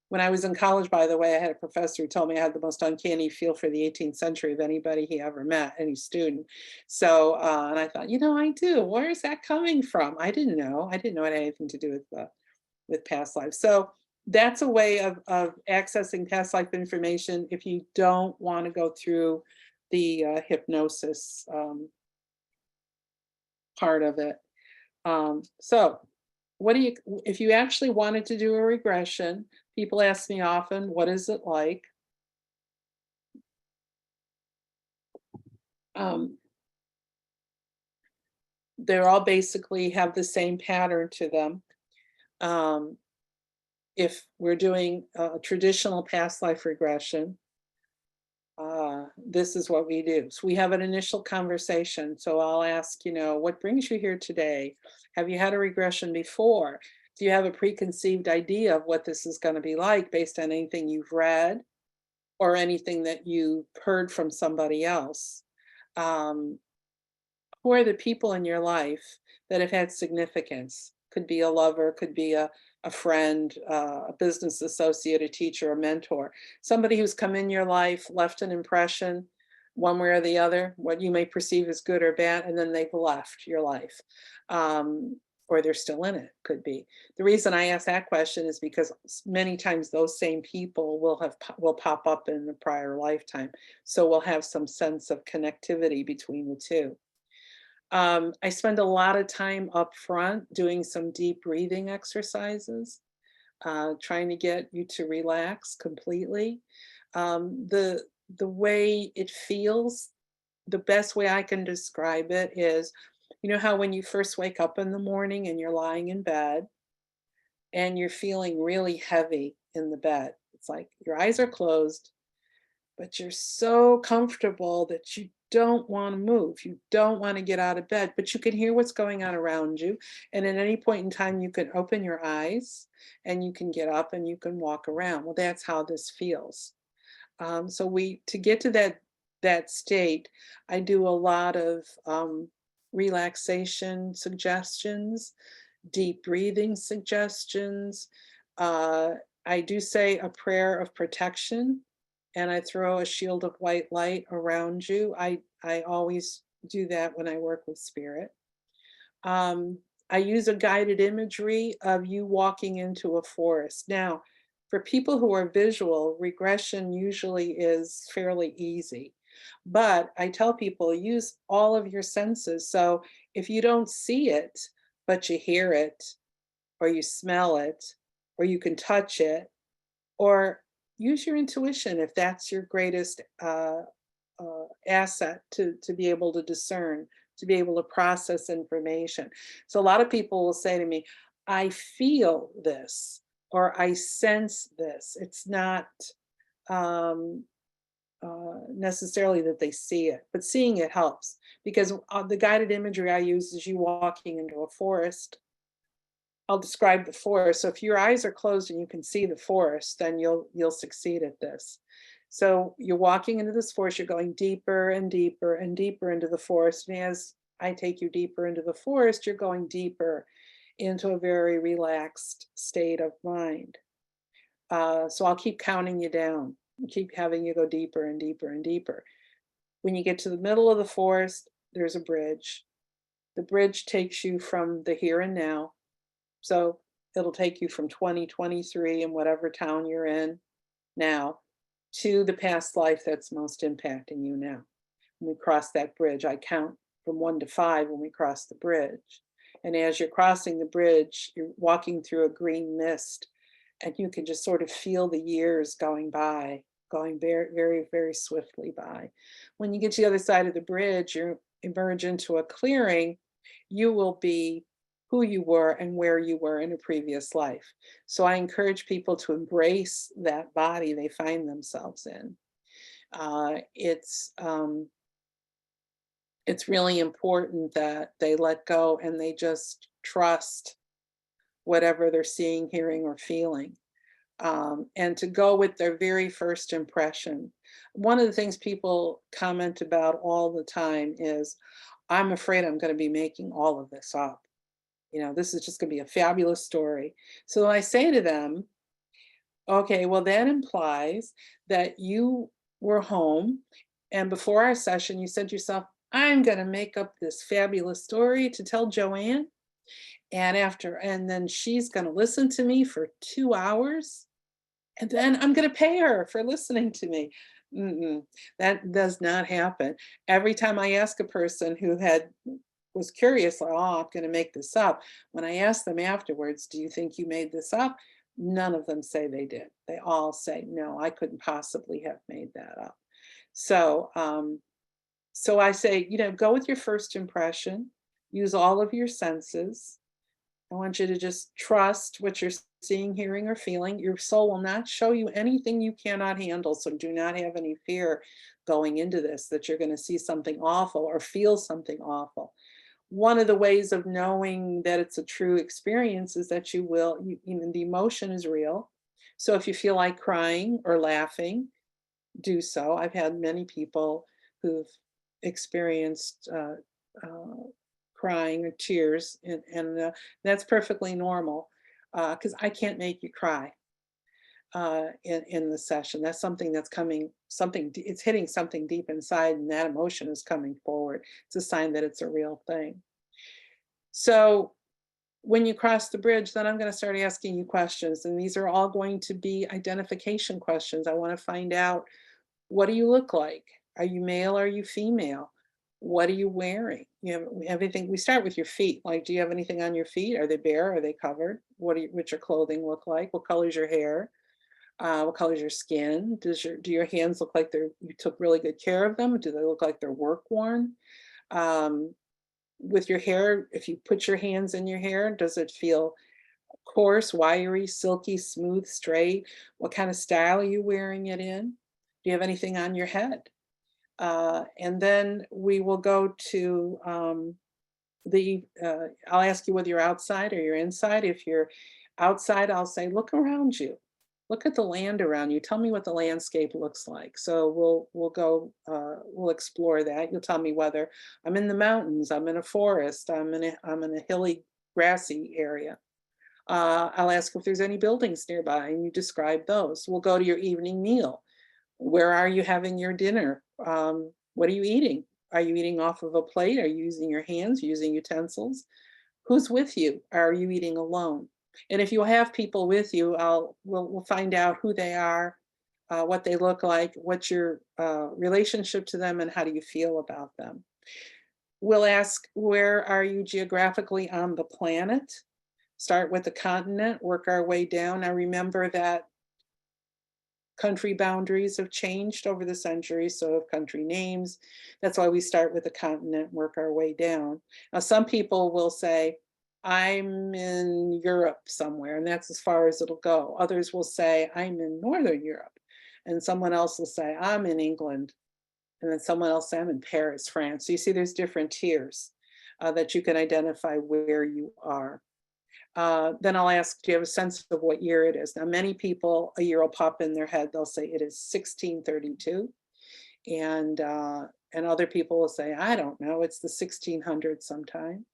When I was in college, by the way, I had a professor who told me I had the most uncanny feel for the 18th century of anybody he ever met, any student. So, and I thought, I do. Where is that coming from? I didn't know. It had anything to do with past lives. So that's a way of accessing past life information if you don't want to go through the hypnosis part of it. So if you actually wanted to do a regression, People ask me often, what is it like? Um, they all basically have the same pattern to them. Um, if we're doing a traditional past life regression, this is what we do. So we have an initial conversation. So I'll ask, what brings you here today? Have you had a regression before? Do you have a preconceived idea of what this is going to be like based on anything you've read or anything that you heard from somebody else? Um, who are the people in your life that have had significance? Could be a lover, could be a friend, a business associate, a teacher, a mentor, somebody who's come in your life, left an impression one way or the other, what you may perceive as good or bad, and then they've left your life. Um, or they're still in it, could be. The reason I ask that question is because many times those same people will pop up in the prior lifetime. So we'll have some sense of connectivity between the two. I spend a lot of time up front doing some deep breathing exercises, trying to get you to relax completely. The way it feels, the best way I can describe it is, how when you first wake up in the morning and you're lying in bed and you're feeling really heavy in the bed. It's like your eyes are closed, but you're so comfortable that you don't want to move. You don't want to get out of bed, but you can hear what's going on around you. And at any point in time, you can open your eyes and you can get up and you can walk around. Well, that's how this feels. So to get to that state, I do a lot of relaxation suggestions, deep breathing suggestions. Uh, I do say a prayer of protection and I throw a shield of white light around you. I always do that when I work with spirit. Um, I use a guided imagery of you walking into a forest. Now, for people who are visual, regression usually is fairly easy. But I tell people use all of your senses. So if you don't see it, but you hear it, or you smell it, or you can touch it, or use your intuition if that's your greatest asset to be able to discern, to be able to process information. So a lot of people will say to me, I feel this or I sense this. It's not um, necessarily that they see it, but seeing it helps because the guided imagery I use is you walking into a forest. I'll describe the forest. So if your eyes are closed and you can see the forest, then you'll succeed at this. So you're walking into this forest, you're going deeper and deeper and deeper into the forest. And as I take you deeper into the forest, you're going deeper into a very relaxed state of mind. So I'll keep counting you down, keep having you go deeper and deeper and deeper. When you get to the middle of the forest, there's a bridge. The bridge takes you from the here and now. So it'll take you from 2023 in whatever town you're in now to the past life that's most impacting you now. When we cross that bridge, I count from 1 to 5 when we cross the bridge. And as you're crossing the bridge, you're walking through a green mist and you can just sort of feel the years going by, going very, very, very swiftly by. When you get to the other side of the bridge, you emerge into a clearing, you will be who you were and where you were in a previous life. So I encourage people to embrace that body they find themselves in. Uh, it's um, it's really important that they let go and they just trust whatever they're seeing, hearing, or feeling, and to go with their very first impression. One of the things people comment about all the time is, I'm afraid I'm going to be making all of this up. This is just going to be a fabulous story. So I say to them, okay, well, that implies that you were home and before our session, you said to yourself, I'm going to make up this fabulous story to tell Joanne. And then she's going to listen to me for 2 hours. And then I'm going to pay her for listening to me. Mm-mm, that does not happen. Every time I ask a person who was curious, like, oh, I'm going to make this up. When I ask them afterwards, do you think you made this up? None of them say they did. They all say, no, I couldn't possibly have made that up. So, so I say, go with your first impression, use all of your senses. I want you to just trust what you're seeing, hearing, or feeling. Your soul will not show you anything you cannot handle. So do not have any fear going into this that you're going to see something awful or feel something awful. One of the ways of knowing that it's a true experience is that the emotion is real. So if you feel like crying or laughing, do so. I've had many people who've experienced crying or tears, and that's perfectly normal because I can't make you cry in the session. That's something that's coming, it's hitting something deep inside, and that emotion is coming forward. It's a sign that it's a real thing. So when you cross the bridge, then I'm going to start asking you questions. And these are all going to be identification questions. I want to find out, what do you look like? Are you male? Are you female? What are you wearing? You have everything. We start with your feet. Like, do you have anything on your feet? Are they bare? Are they covered? What's your clothing look like? What color is your hair? What color is your skin? Do your hands look like you took really good care of them? Do they look like they're work worn? Um, with your hair, if you put your hands in your hair, does it feel coarse, wiry, silky, smooth, straight? What kind of style are you wearing it in? Do you have anything on your head? And then we will go to I'll ask you whether you're outside or you're inside. If you're outside, I'll say, look around you. Look at the land around you. Tell me what the landscape looks like. So we'll explore that. You'll tell me whether I'm in the mountains, I'm in a forest, I'm in a hilly, grassy area. I'll ask if there's any buildings nearby, and you describe those. We'll go to your evening meal. Where are you having your dinner? What are you eating? Are you eating off of a plate? Are you using your hands, using utensils? Who's with you? Are you eating alone? And if you have people with you, we'll find out who they are, what they look like, what's your relationship to them, and how do you feel about them. We'll ask, where are you geographically on the planet? Start with the continent, work our way down. Now remember that country boundaries have changed over the centuries, so have country names. That's why we start with the continent, work our way down. Now, some people will say, I'm in Europe somewhere, and that's as far as it'll go. Others will say, I'm in Northern Europe. And someone else will say, I'm in England. And then someone else say, I'm in Paris, France. So you see there's different tiers that you can identify where you are. Then I'll ask, do you have a sense of what year it is? Now, many people, a year will pop in their head. They'll say it is 1632. And other people will say, I don't know, it's the 1600s sometime.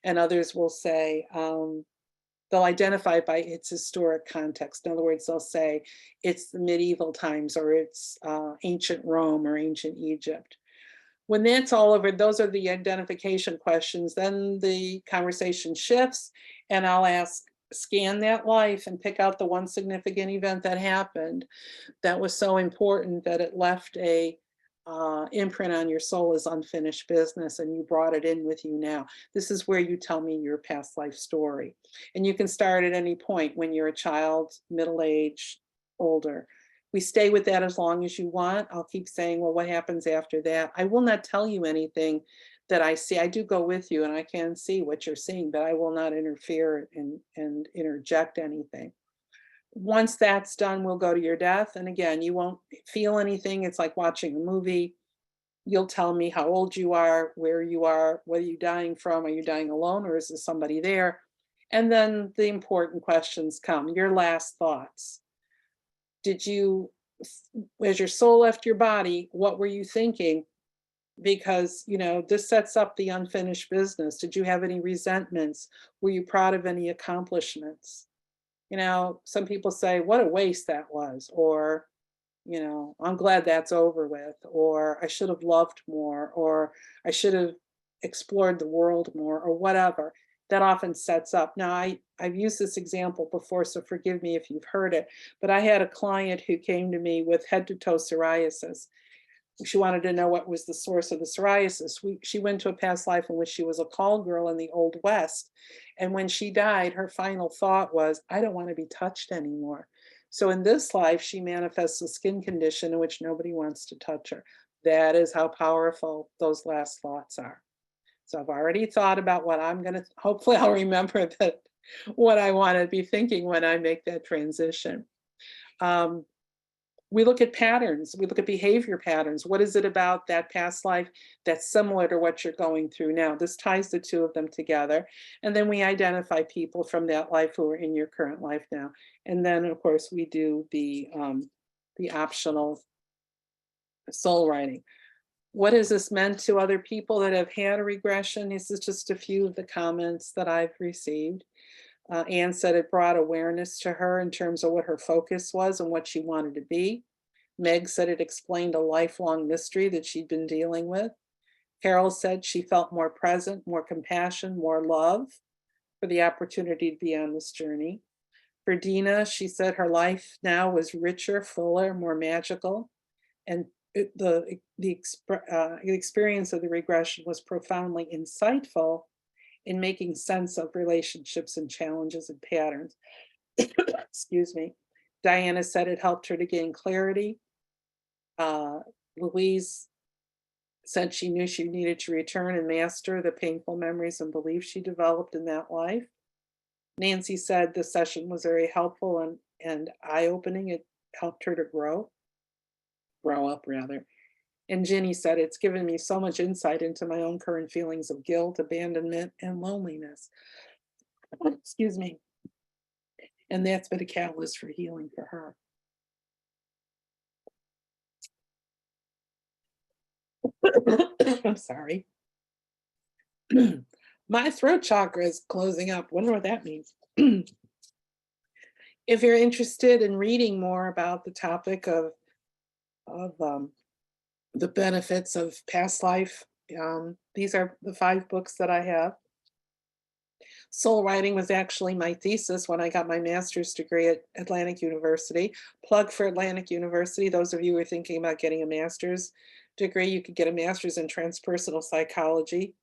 And others will say, they'll identify by its historic context. In other words, they'll say it's the medieval times, or it's ancient Rome or ancient Egypt. When that's all over, those are the identification questions. Then the conversation shifts, and I'll ask, scan that life and pick out the one significant event that happened that was so important that it left a imprint on your soul as unfinished business, and you brought it in with you now. This is where you tell me your past life story. And you can start at any point, when you're a child, middle age, older. We stay with that as long as you want. I'll keep saying, well, what happens after that? I will not tell you anything that I see. I do go with you and I can see what you're seeing, but I will not interfere and interject anything. Once that's done, we'll go to your death. And again, you won't feel anything. It's like watching a movie. You'll tell me how old you are, where you are, what are you dying from? Are you dying alone, or is there somebody there? And then the important questions come. Your last thoughts. Did you, as your soul left your body, what were you thinking? Because, this sets up the unfinished business. Did you have any resentments? Were you proud of any accomplishments? Some people say, what a waste that was, or, I'm glad that's over with, or I should have loved more, or I should have explored the world more, or whatever. That often sets up. Now, I've used this example before, so forgive me if you've heard it, but I had a client who came to me with head to toe psoriasis. She wanted to know what was the source of the psoriasis. She went to a past life in which she was a call girl in the Old West. And when she died, her final thought was, I don't want to be touched anymore. So in this life, she manifests a skin condition in which nobody wants to touch her. That is how powerful those last thoughts are. So I've already thought about what I'm going to, hopefully I'll remember that what I want to be thinking when I make that transition. We look at patterns, we look at behavior patterns. What is it about that past life that's similar to what you're going through now? This ties the two of them together. And then we identify people from that life who are in your current life now. And then of course we do the optional soul writing. What has this meant to other people that have had a regression? This is just a few of the comments that I've received. Anne said it brought awareness to her in terms of what her focus was and what she wanted to be. Meg said it explained a lifelong mystery that she'd been dealing with. Carol said she felt more present, more compassion, more love for the opportunity to be on this journey. For Dina, she said her life now was richer, fuller, more magical, and the experience of the regression was profoundly insightful in making sense of relationships and challenges and patterns. Excuse me. Diana said it helped her to gain clarity. Louise said she knew she needed to return and master the painful memories and beliefs she developed in that life. Nancy said the session was very helpful and eye-opening. It helped her to grow up rather. And Ginny said, it's given me so much insight into my own current feelings of guilt, abandonment, and loneliness. Excuse me. And that's been a catalyst for healing for her. I'm sorry. My throat chakra is closing up. Wonder what that means. If you're interested in reading more about the topic of the benefits of past life, these are the 5 books that I have. Soul writing was actually my thesis when I got my master's degree at Atlantic University. Plug for Atlantic University. Those of you who are thinking about getting a master's degree, you could get a master's in transpersonal psychology.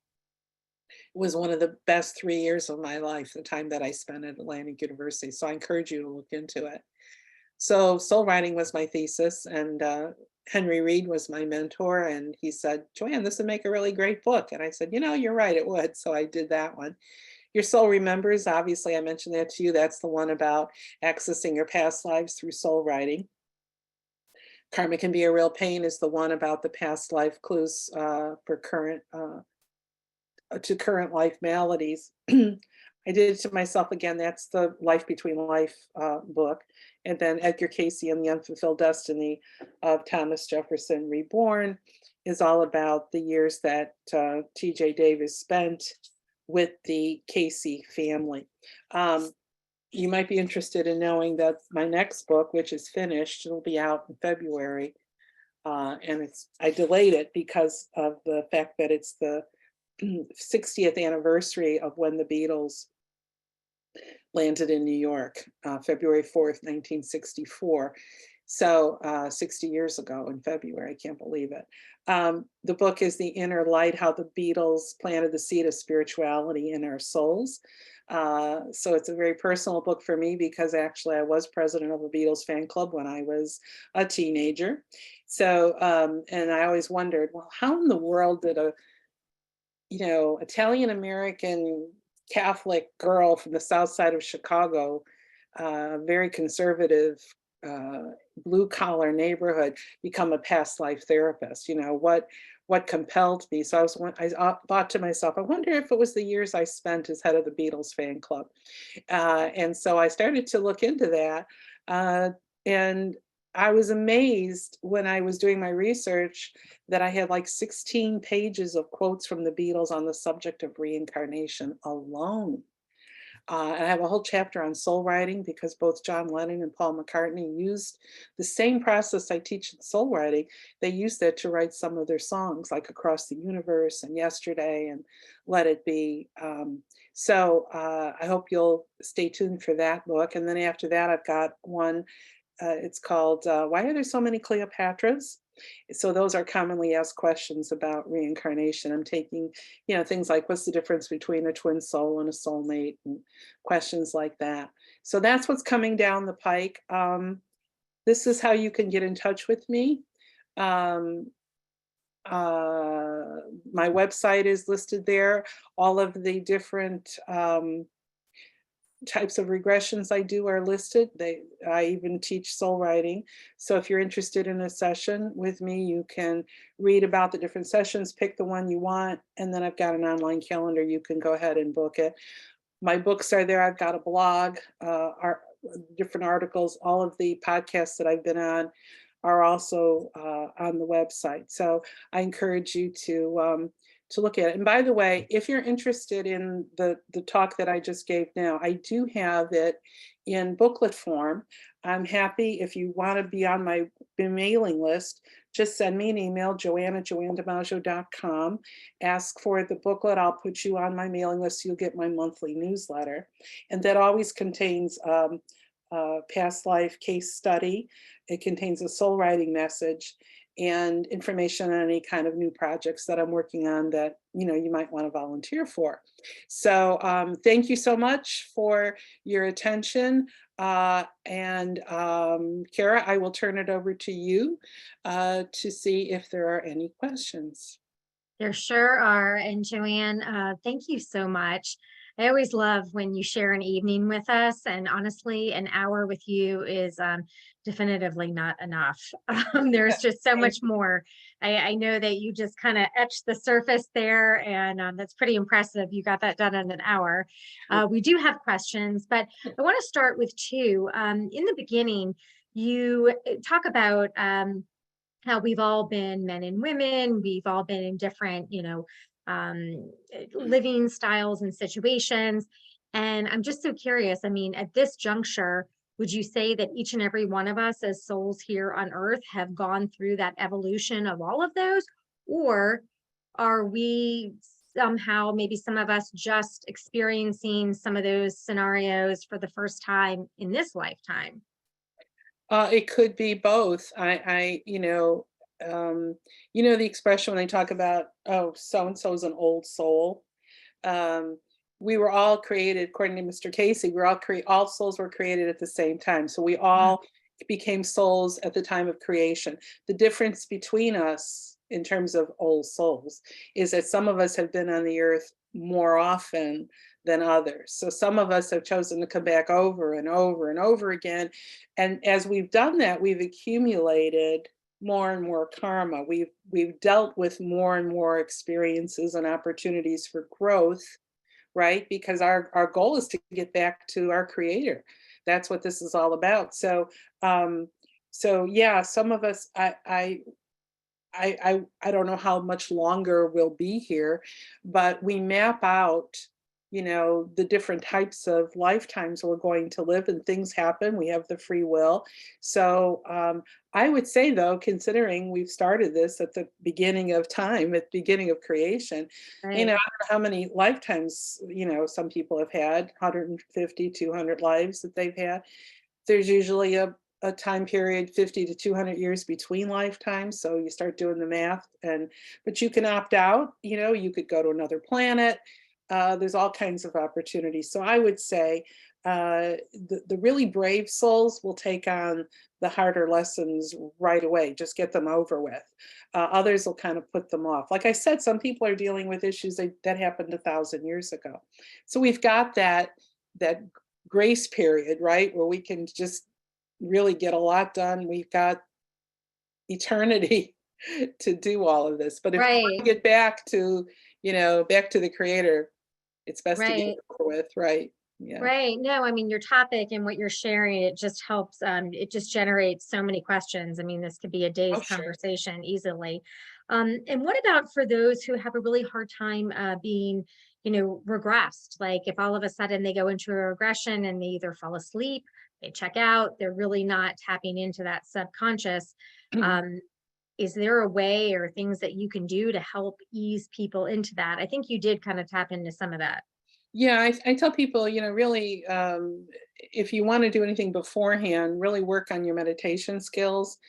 It was one of the best 3 years of my life, the time that I spent at Atlantic University. So I encourage you to look into it. So soul writing was my thesis, and Henry Reed was my mentor, and he said, Joanne, this would make a really great book. And I said, you know, you're right, it would. So I did that one. Your Soul Remembers, obviously I mentioned that to you. That's the one about accessing your past lives through soul writing. Karma Can Be a Real Pain is the one about the past life clues for current life maladies. I did it to myself again. That's the Life Between Life book. And then Edgar Cayce and the Unfulfilled Destiny of Thomas Jefferson Reborn is all about the years that T.J. Davis spent with the Cayce family. You might be interested in knowing that my next book, which is finished, it'll be out in February. And I delayed it because of the fact that it's the 60th anniversary of when the Beatles landed in New York, February 4th, 1964. So 60 years ago in February, I can't believe it. The book is The Inner Light, How the Beatles Planted the Seed of Spirituality in Our Souls. So it's a very personal book for me because actually I was president of a Beatles fan club when I was a teenager. So, and I always wondered, well, how in the world did a Italian-American Catholic girl from the south side of Chicago, very conservative, blue-collar neighborhood, become a past life therapist? What compelled me? So I thought to myself, I wonder if it was the years I spent as head of the Beatles fan club. And so I started to look into that. And I was amazed when I was doing my research that I had like 16 pages of quotes from the Beatles on the subject of reincarnation alone. And I have a whole chapter on soul writing because both John Lennon and Paul McCartney used the same process I teach in soul writing. They used that to write some of their songs, like Across the Universe and Yesterday and Let It Be. So I hope you'll stay tuned for that book. And then after that, I've got one. It's called Why Are There So Many Cleopatras? So those are commonly asked questions about reincarnation. I'm taking, things like what's the difference between a twin soul and a soulmate, and questions like that. So that's what's coming down the pike. This is how you can get in touch with me. Um, my website is listed there. All of the different types of regressions I do are listed. I even teach soul writing. So if you're interested in a session with me, you can read about the different sessions, pick the one you want, and then I've got an online calendar. You can go ahead and book it. My books are there. I've got a blog, different articles. All of the podcasts that I've been on are also on the website. So I encourage you to look at it. And by the way, if you're interested in the talk that I just gave now, I do have it in booklet form. I'm happy if you want to be on my mailing list, just send me an email, joanne@joannedimaggio.com. Ask for the booklet. I'll put you on my mailing list. You'll get my monthly newsletter. And that always contains past life case study. It contains a soul writing message and information on any kind of new projects that I'm working on that you might want to volunteer for. So thank you so much for your attention. And Kara, I will turn it over to you to see if there are any questions. There sure are. And Joanne, thank you so much. I always love when you share an evening with us. And honestly, an hour with you is definitively not enough. There's just so much more. I know that you just kind of etched the surface there, and that's pretty impressive. You got that done in an hour. We do have questions, but I want to start with two. In the beginning, you talk about how we've all been men and women, we've all been in different, living styles and situations. And I'm just so curious. I mean, at this juncture, would you say that each and every one of us as souls here on earth have gone through that evolution of all of those? Or are we somehow, maybe some of us just experiencing some of those scenarios for the first time in this lifetime? It could be both. The expression when they talk about, oh, so and so is an old soul. Um, we were all created, according to Mr. Casey, all souls were created at the same time. So we all became souls at the time of creation. The difference between us in terms of old souls is that some of us have been on the earth more often than others. So some of us have chosen to come back over and over and over again. And as we've done that, we've accumulated more and more karma. We've dealt with more and more experiences and opportunities for growth, right? Because our goal is to get back to our creator. That's what this is all about. So yeah, some of us, I don't know how much longer we'll be here, but we map out, the different types of lifetimes we're going to live, and things happen. We have the free will. So I would say, though, considering we've started this at the beginning of time, at the beginning of creation, I don't know how many lifetimes, some people have had, 150, 200 lives that they've had. There's usually a time period 50 to 200 years between lifetimes, so you start doing the math, but you can opt out. You could go to another planet. There's all kinds of opportunities. So I would say the really brave souls will take on the harder lessons right away, just get them over with. Others will kind of put them off. Like I said, some people are dealing with issues that happened 1,000 years ago. So we've got that grace period, right, where we can just really get a lot done. We've got eternity to do all of this. But if we want to get back to, back to the creator, it's best to get it over with, right? Yeah. Right. No, I mean, your topic and what you're sharing, it just helps. It just generates so many questions. I mean, this could be a day's conversation easily. And what about for those who have a really hard time being, regressed? Like if all of a sudden they go into a regression and they either fall asleep, they check out, they're really not tapping into that subconscious. Is there a way or things that you can do to help ease people into that? I think you did kind of tap into some of that. Yeah, I tell people, really, if you want to do anything beforehand, really work on your meditation skills.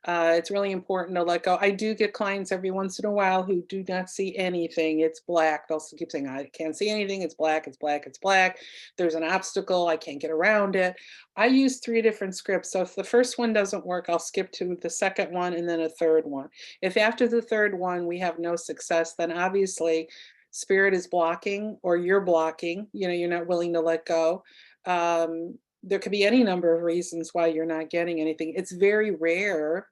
It's really important to let go. I do get clients every once in a while who do not see anything. It's black. They'll keep saying, I can't see anything. It's black. It's black. It's black. There's an obstacle. I can't get around it. I use 3 different scripts. So if the first one doesn't work, I'll skip to the second one and then a third one. If after the third one we have no success, then obviously spirit is blocking or you're blocking, you're not willing to let go. There could be any number of reasons why you're not getting anything. It's very rare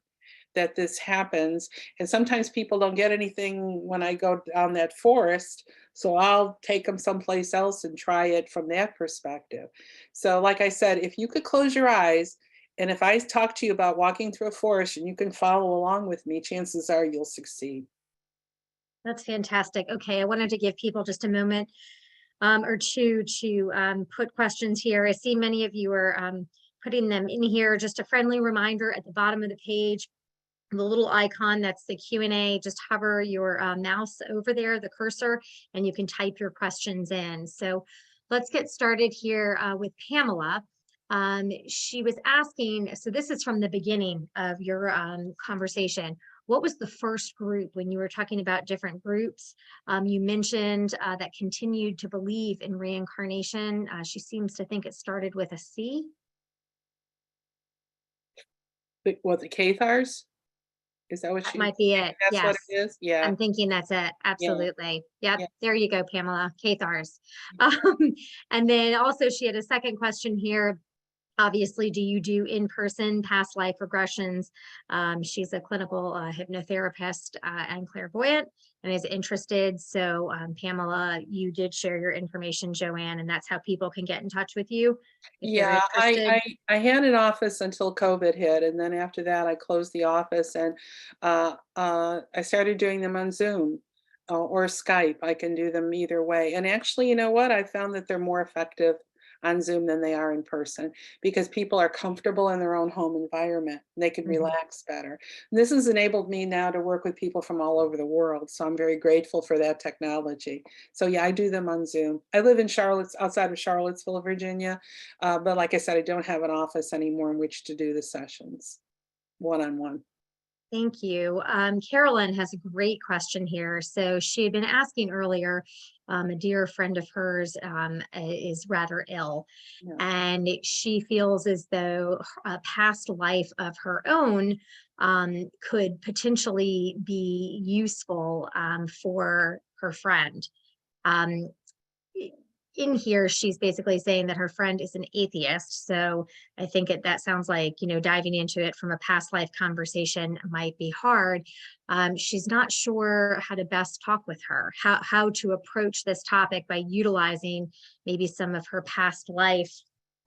that this happens. And sometimes people don't get anything when I go down that forest. So I'll take them someplace else and try it from that perspective. So, like I said, if you could close your eyes and if I talk to you about walking through a forest and you can follow along with me, chances are you'll succeed. That's fantastic. Okay, I wanted to give people just a moment or two to put questions here. I see many of you are putting them in here. Just a friendly reminder at the bottom of the page, the little icon that's the Q&A, just hover your mouse over there, the cursor, and you can type your questions in. So let's get started here with Pamela. She was asking, so this is from the beginning of your conversation. What was the first group when you were talking about different groups? You mentioned that continued to believe in reincarnation. She seems to think it started with a C. What, the Cathars? Is that what That she, might be it. that's what Yes. it is? Yeah, I'm thinking that's it. yeah, Absolutely. Yep. yeah. There you go, Pamela. Cathars. And then also she had a second question here. Obviously, do you do in-person past life regressions? She's a clinical hypnotherapist and clairvoyant and is interested. So Pamela, you did share your information, Joanne, and that's how people can get in touch with you if they're Yeah, interested. I had an office until COVID hit, and then after that, I closed the office, and I started doing them on Zoom or Skype. I can do them either way. And actually, you know what? I found that they're more effective on Zoom than they are in person because people are comfortable in their own home environment. They can Mhm. relax better. This has enabled me now to work with people from all over the world, so I'm very grateful for that technology. So yeah, I do them on Zoom. I live in outside of Charlottesville, Virginia. But like I said, I don't have an office anymore in which to do the sessions one-on-one. Thank you. Carolyn has a great question here. So she had been asking earlier, a dear friend of hers is rather ill, Yeah. and she feels as though a past life of her own could potentially be useful for her friend. Um, in here, she's basically saying that her friend is an atheist. So I think that sounds like, diving into it from a past life conversation might be hard. She's not sure how to best talk with her, how to approach this topic by utilizing maybe some of her past life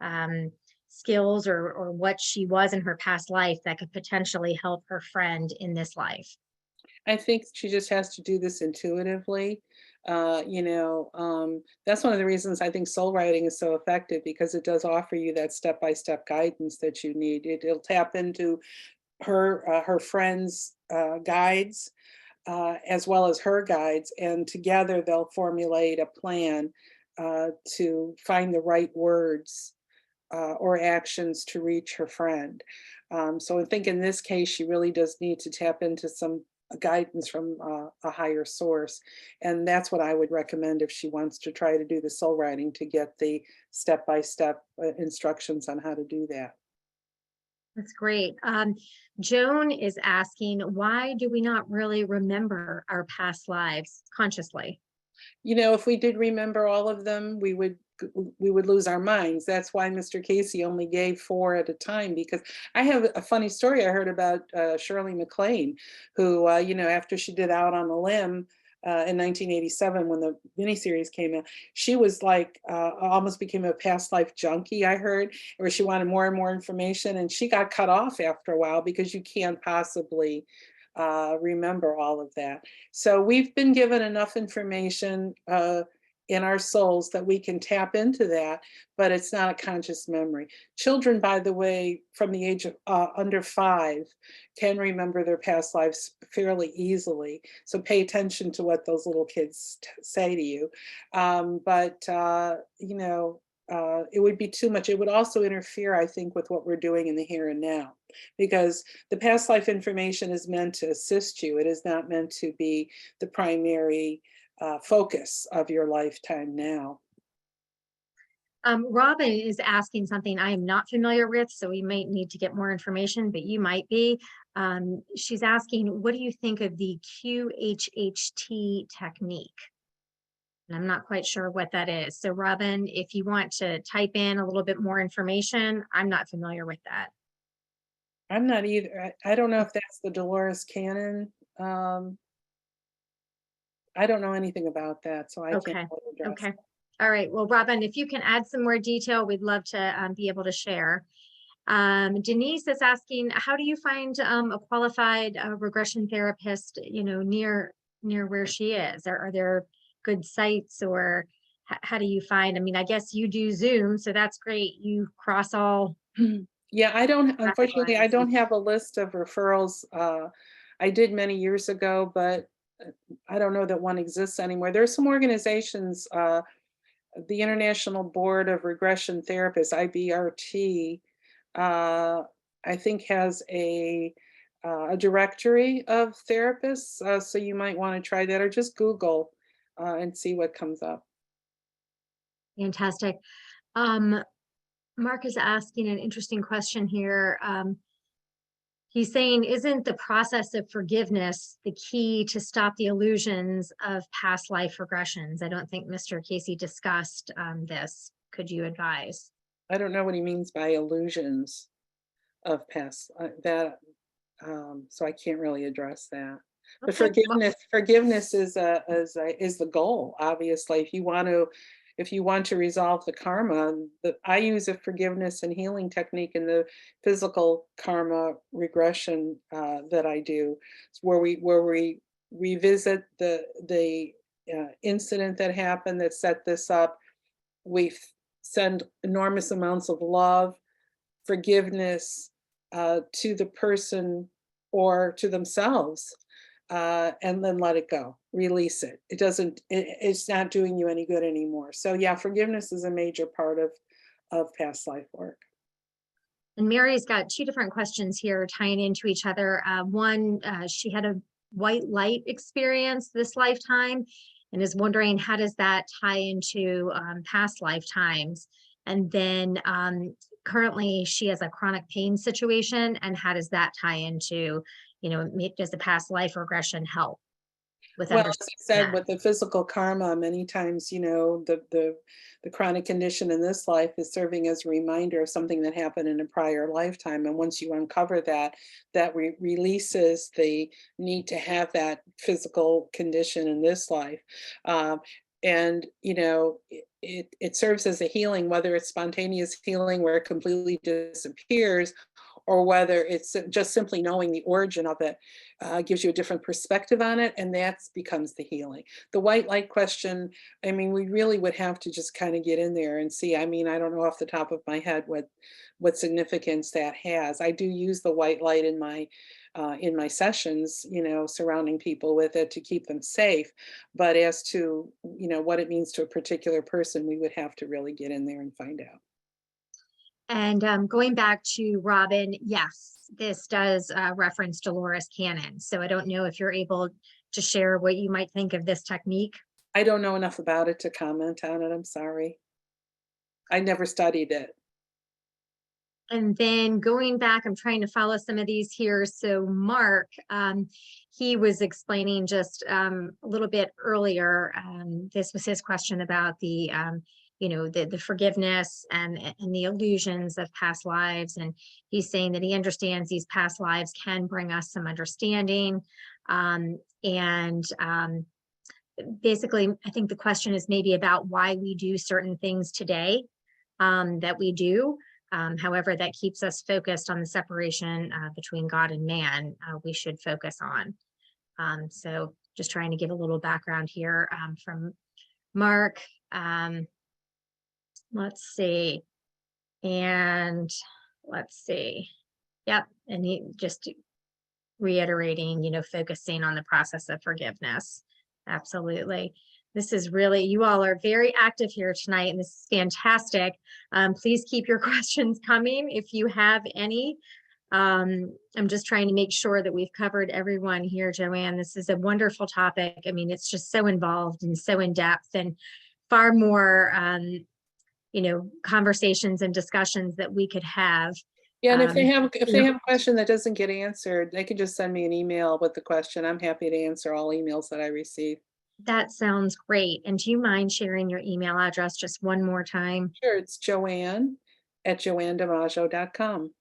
um, skills or what she was in her past life that could potentially help her friend in this life. I think she just has to do this intuitively. That's one of the reasons I think soul writing is so effective because it does offer you that step-by-step guidance that you need. It'll tap into her friends' guides as well as her guides, and together they'll formulate a plan to find the right words or actions to reach her friend. So I think in this case, she really does need to tap into some guidance from a higher source. And that's what I would recommend if she wants to try to do the soul writing to get the step-by-step instructions on how to do that. That's great. Joan is asking, why do we not really remember our past lives consciously? If we did remember all of them, we would lose our minds. That's why Mr. Casey only gave 4 at a time, because I have a funny story I heard about Shirley MacLaine, who, after she did Out on a Limb in 1987 when the miniseries came out, she was like almost became a past life junkie, I heard, where she wanted more and more information, and she got cut off after a while because you can't possibly remember all of that. So we've been given enough information in our souls that we can tap into that, but it's not a conscious memory. Children, by the way, from the age of under 5, can remember their past lives fairly easily. So pay attention to what those little kids say to you. But it would be too much. It would also interfere, I think, with what we're doing in the here and now, because the past life information is meant to assist you. It is not meant to be the primary focus of your lifetime now. Robin is asking something I am not familiar with, so we might need to get more information, but you might be. She's asking, what do you think of the QHHT technique? And I'm not quite sure what that is. So Robin, if you want to type in a little bit more information, I'm not familiar with that. I'm not either. I don't know if that's the Dolores Cannon. I don't know anything about that, so I can't Okay. really address. Okay. All right. Well, Robin, if you can add some more detail, we'd love to be able to share. Denise is asking, how do you find a qualified regression therapist, near where she is? Are there good sites, or how do you find? I mean, I guess you do Zoom, so that's great. You cross all Yeah, I don't, traffic unfortunately, I lines. don't have a list of referrals. I did many years ago, but I don't know that one exists anymore. There's some organizations, the International Board of Regression Therapists, IBRT, I think has a directory of therapists. So you might want to try that, or just Google and see what comes up. Fantastic. Mark is asking an interesting question here. He's saying, isn't the process of forgiveness the key to stop the illusions of past life regressions? I don't think Mr. Casey discussed this. Could you advise? I don't know what he means by illusions of past so I can't really address that. But Okay. Well, forgiveness is the goal. Obviously, if you want to resolve the karma, I use a forgiveness and healing technique in the physical karma regression that I do, it's where we revisit the incident that happened that set this up. We send enormous amounts of love, forgiveness to the person or to themselves, and then let it go, release it. It's not doing you any good anymore. So yeah, forgiveness is a major part of past life work. and Mary's got two different questions here tying into each other. One, she had a white light experience this lifetime and is wondering, how does that tie into past lifetimes? And then currently she has a chronic pain situation, and how does that tie into, does the past life regression help with Well, as I understanding said, that? with the physical karma, many times, the chronic condition in this life is serving as a reminder of something that happened in a prior lifetime. And once you uncover that, releases the need to have that physical condition in this life. And it serves as a healing, whether it's spontaneous healing where it completely disappears, or whether it's just simply knowing the origin of it gives you a different perspective on it, and that becomes the healing. The white light question, I mean, we really would have to just kind of get in there and see. I mean, I don't know off the top of my head what significance that has. I do use the white light in my sessions, surrounding people with it to keep them safe. But as to, what it means to a particular person, we would have to really get in there and find out. And going back to Robin, yes, this does reference Dolores Cannon. So I don't know if you're able to share what you might think of this technique. I don't know enough about it to comment on it. I'm sorry. I never studied it. And then going back, I'm trying to follow some of these here. So Mark, he was explaining just a little bit earlier, this was his question about the forgiveness and the illusions of past lives. And he's saying that he understands these past lives can bring us some understanding. And basically, I think the question is maybe about why we do certain things today that we do. However, that keeps us focused on the separation between God and man, we should focus on. So just trying to give a little background here from Mark. Let's see. And let's see. Yep. And he just reiterating, focusing on the process of forgiveness. Absolutely. This is really, you all are very active here tonight, and this is fantastic. Please keep your questions coming if you have any. I'm just trying to make sure that we've covered everyone here, Joanne. This is a wonderful topic. I mean, it's just so involved and so in depth, and far more, conversations and discussions that we could have. Yeah, and if they have Yeah. a question that doesn't get answered, they can just send me an email with the question. I'm happy to answer all emails that I receive. That sounds great. And do you mind sharing your email address just one more time? Sure, it's Joanne@joannedimaggio.com.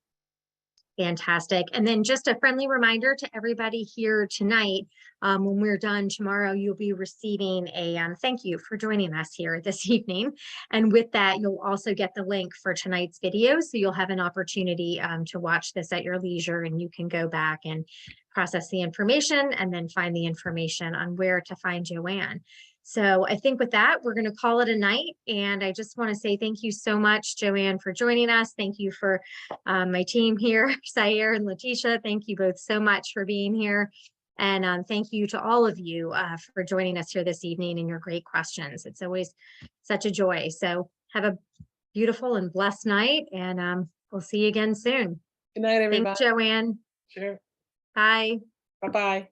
Fantastic. And then just a friendly reminder to everybody here tonight, when we're done tomorrow, you'll be receiving a thank you for joining us here this evening. And with that, you'll also get the link for tonight's video. So you'll have an opportunity to watch this at your leisure, and you can go back and process the information and then find the information on where to find Joanne. So I think with that, we're going to call it a night. And I just want to say thank you so much, Joanne, for joining us. Thank you for my team here, Sayer and Letitia. Thank you both so much for being here. And thank you to all of you for joining us here this evening and your great questions. It's always such a joy. So have a beautiful and blessed night, and we'll see you again soon. Good night, everybody. Thanks, Joanne. Sure. Bye. Bye-bye.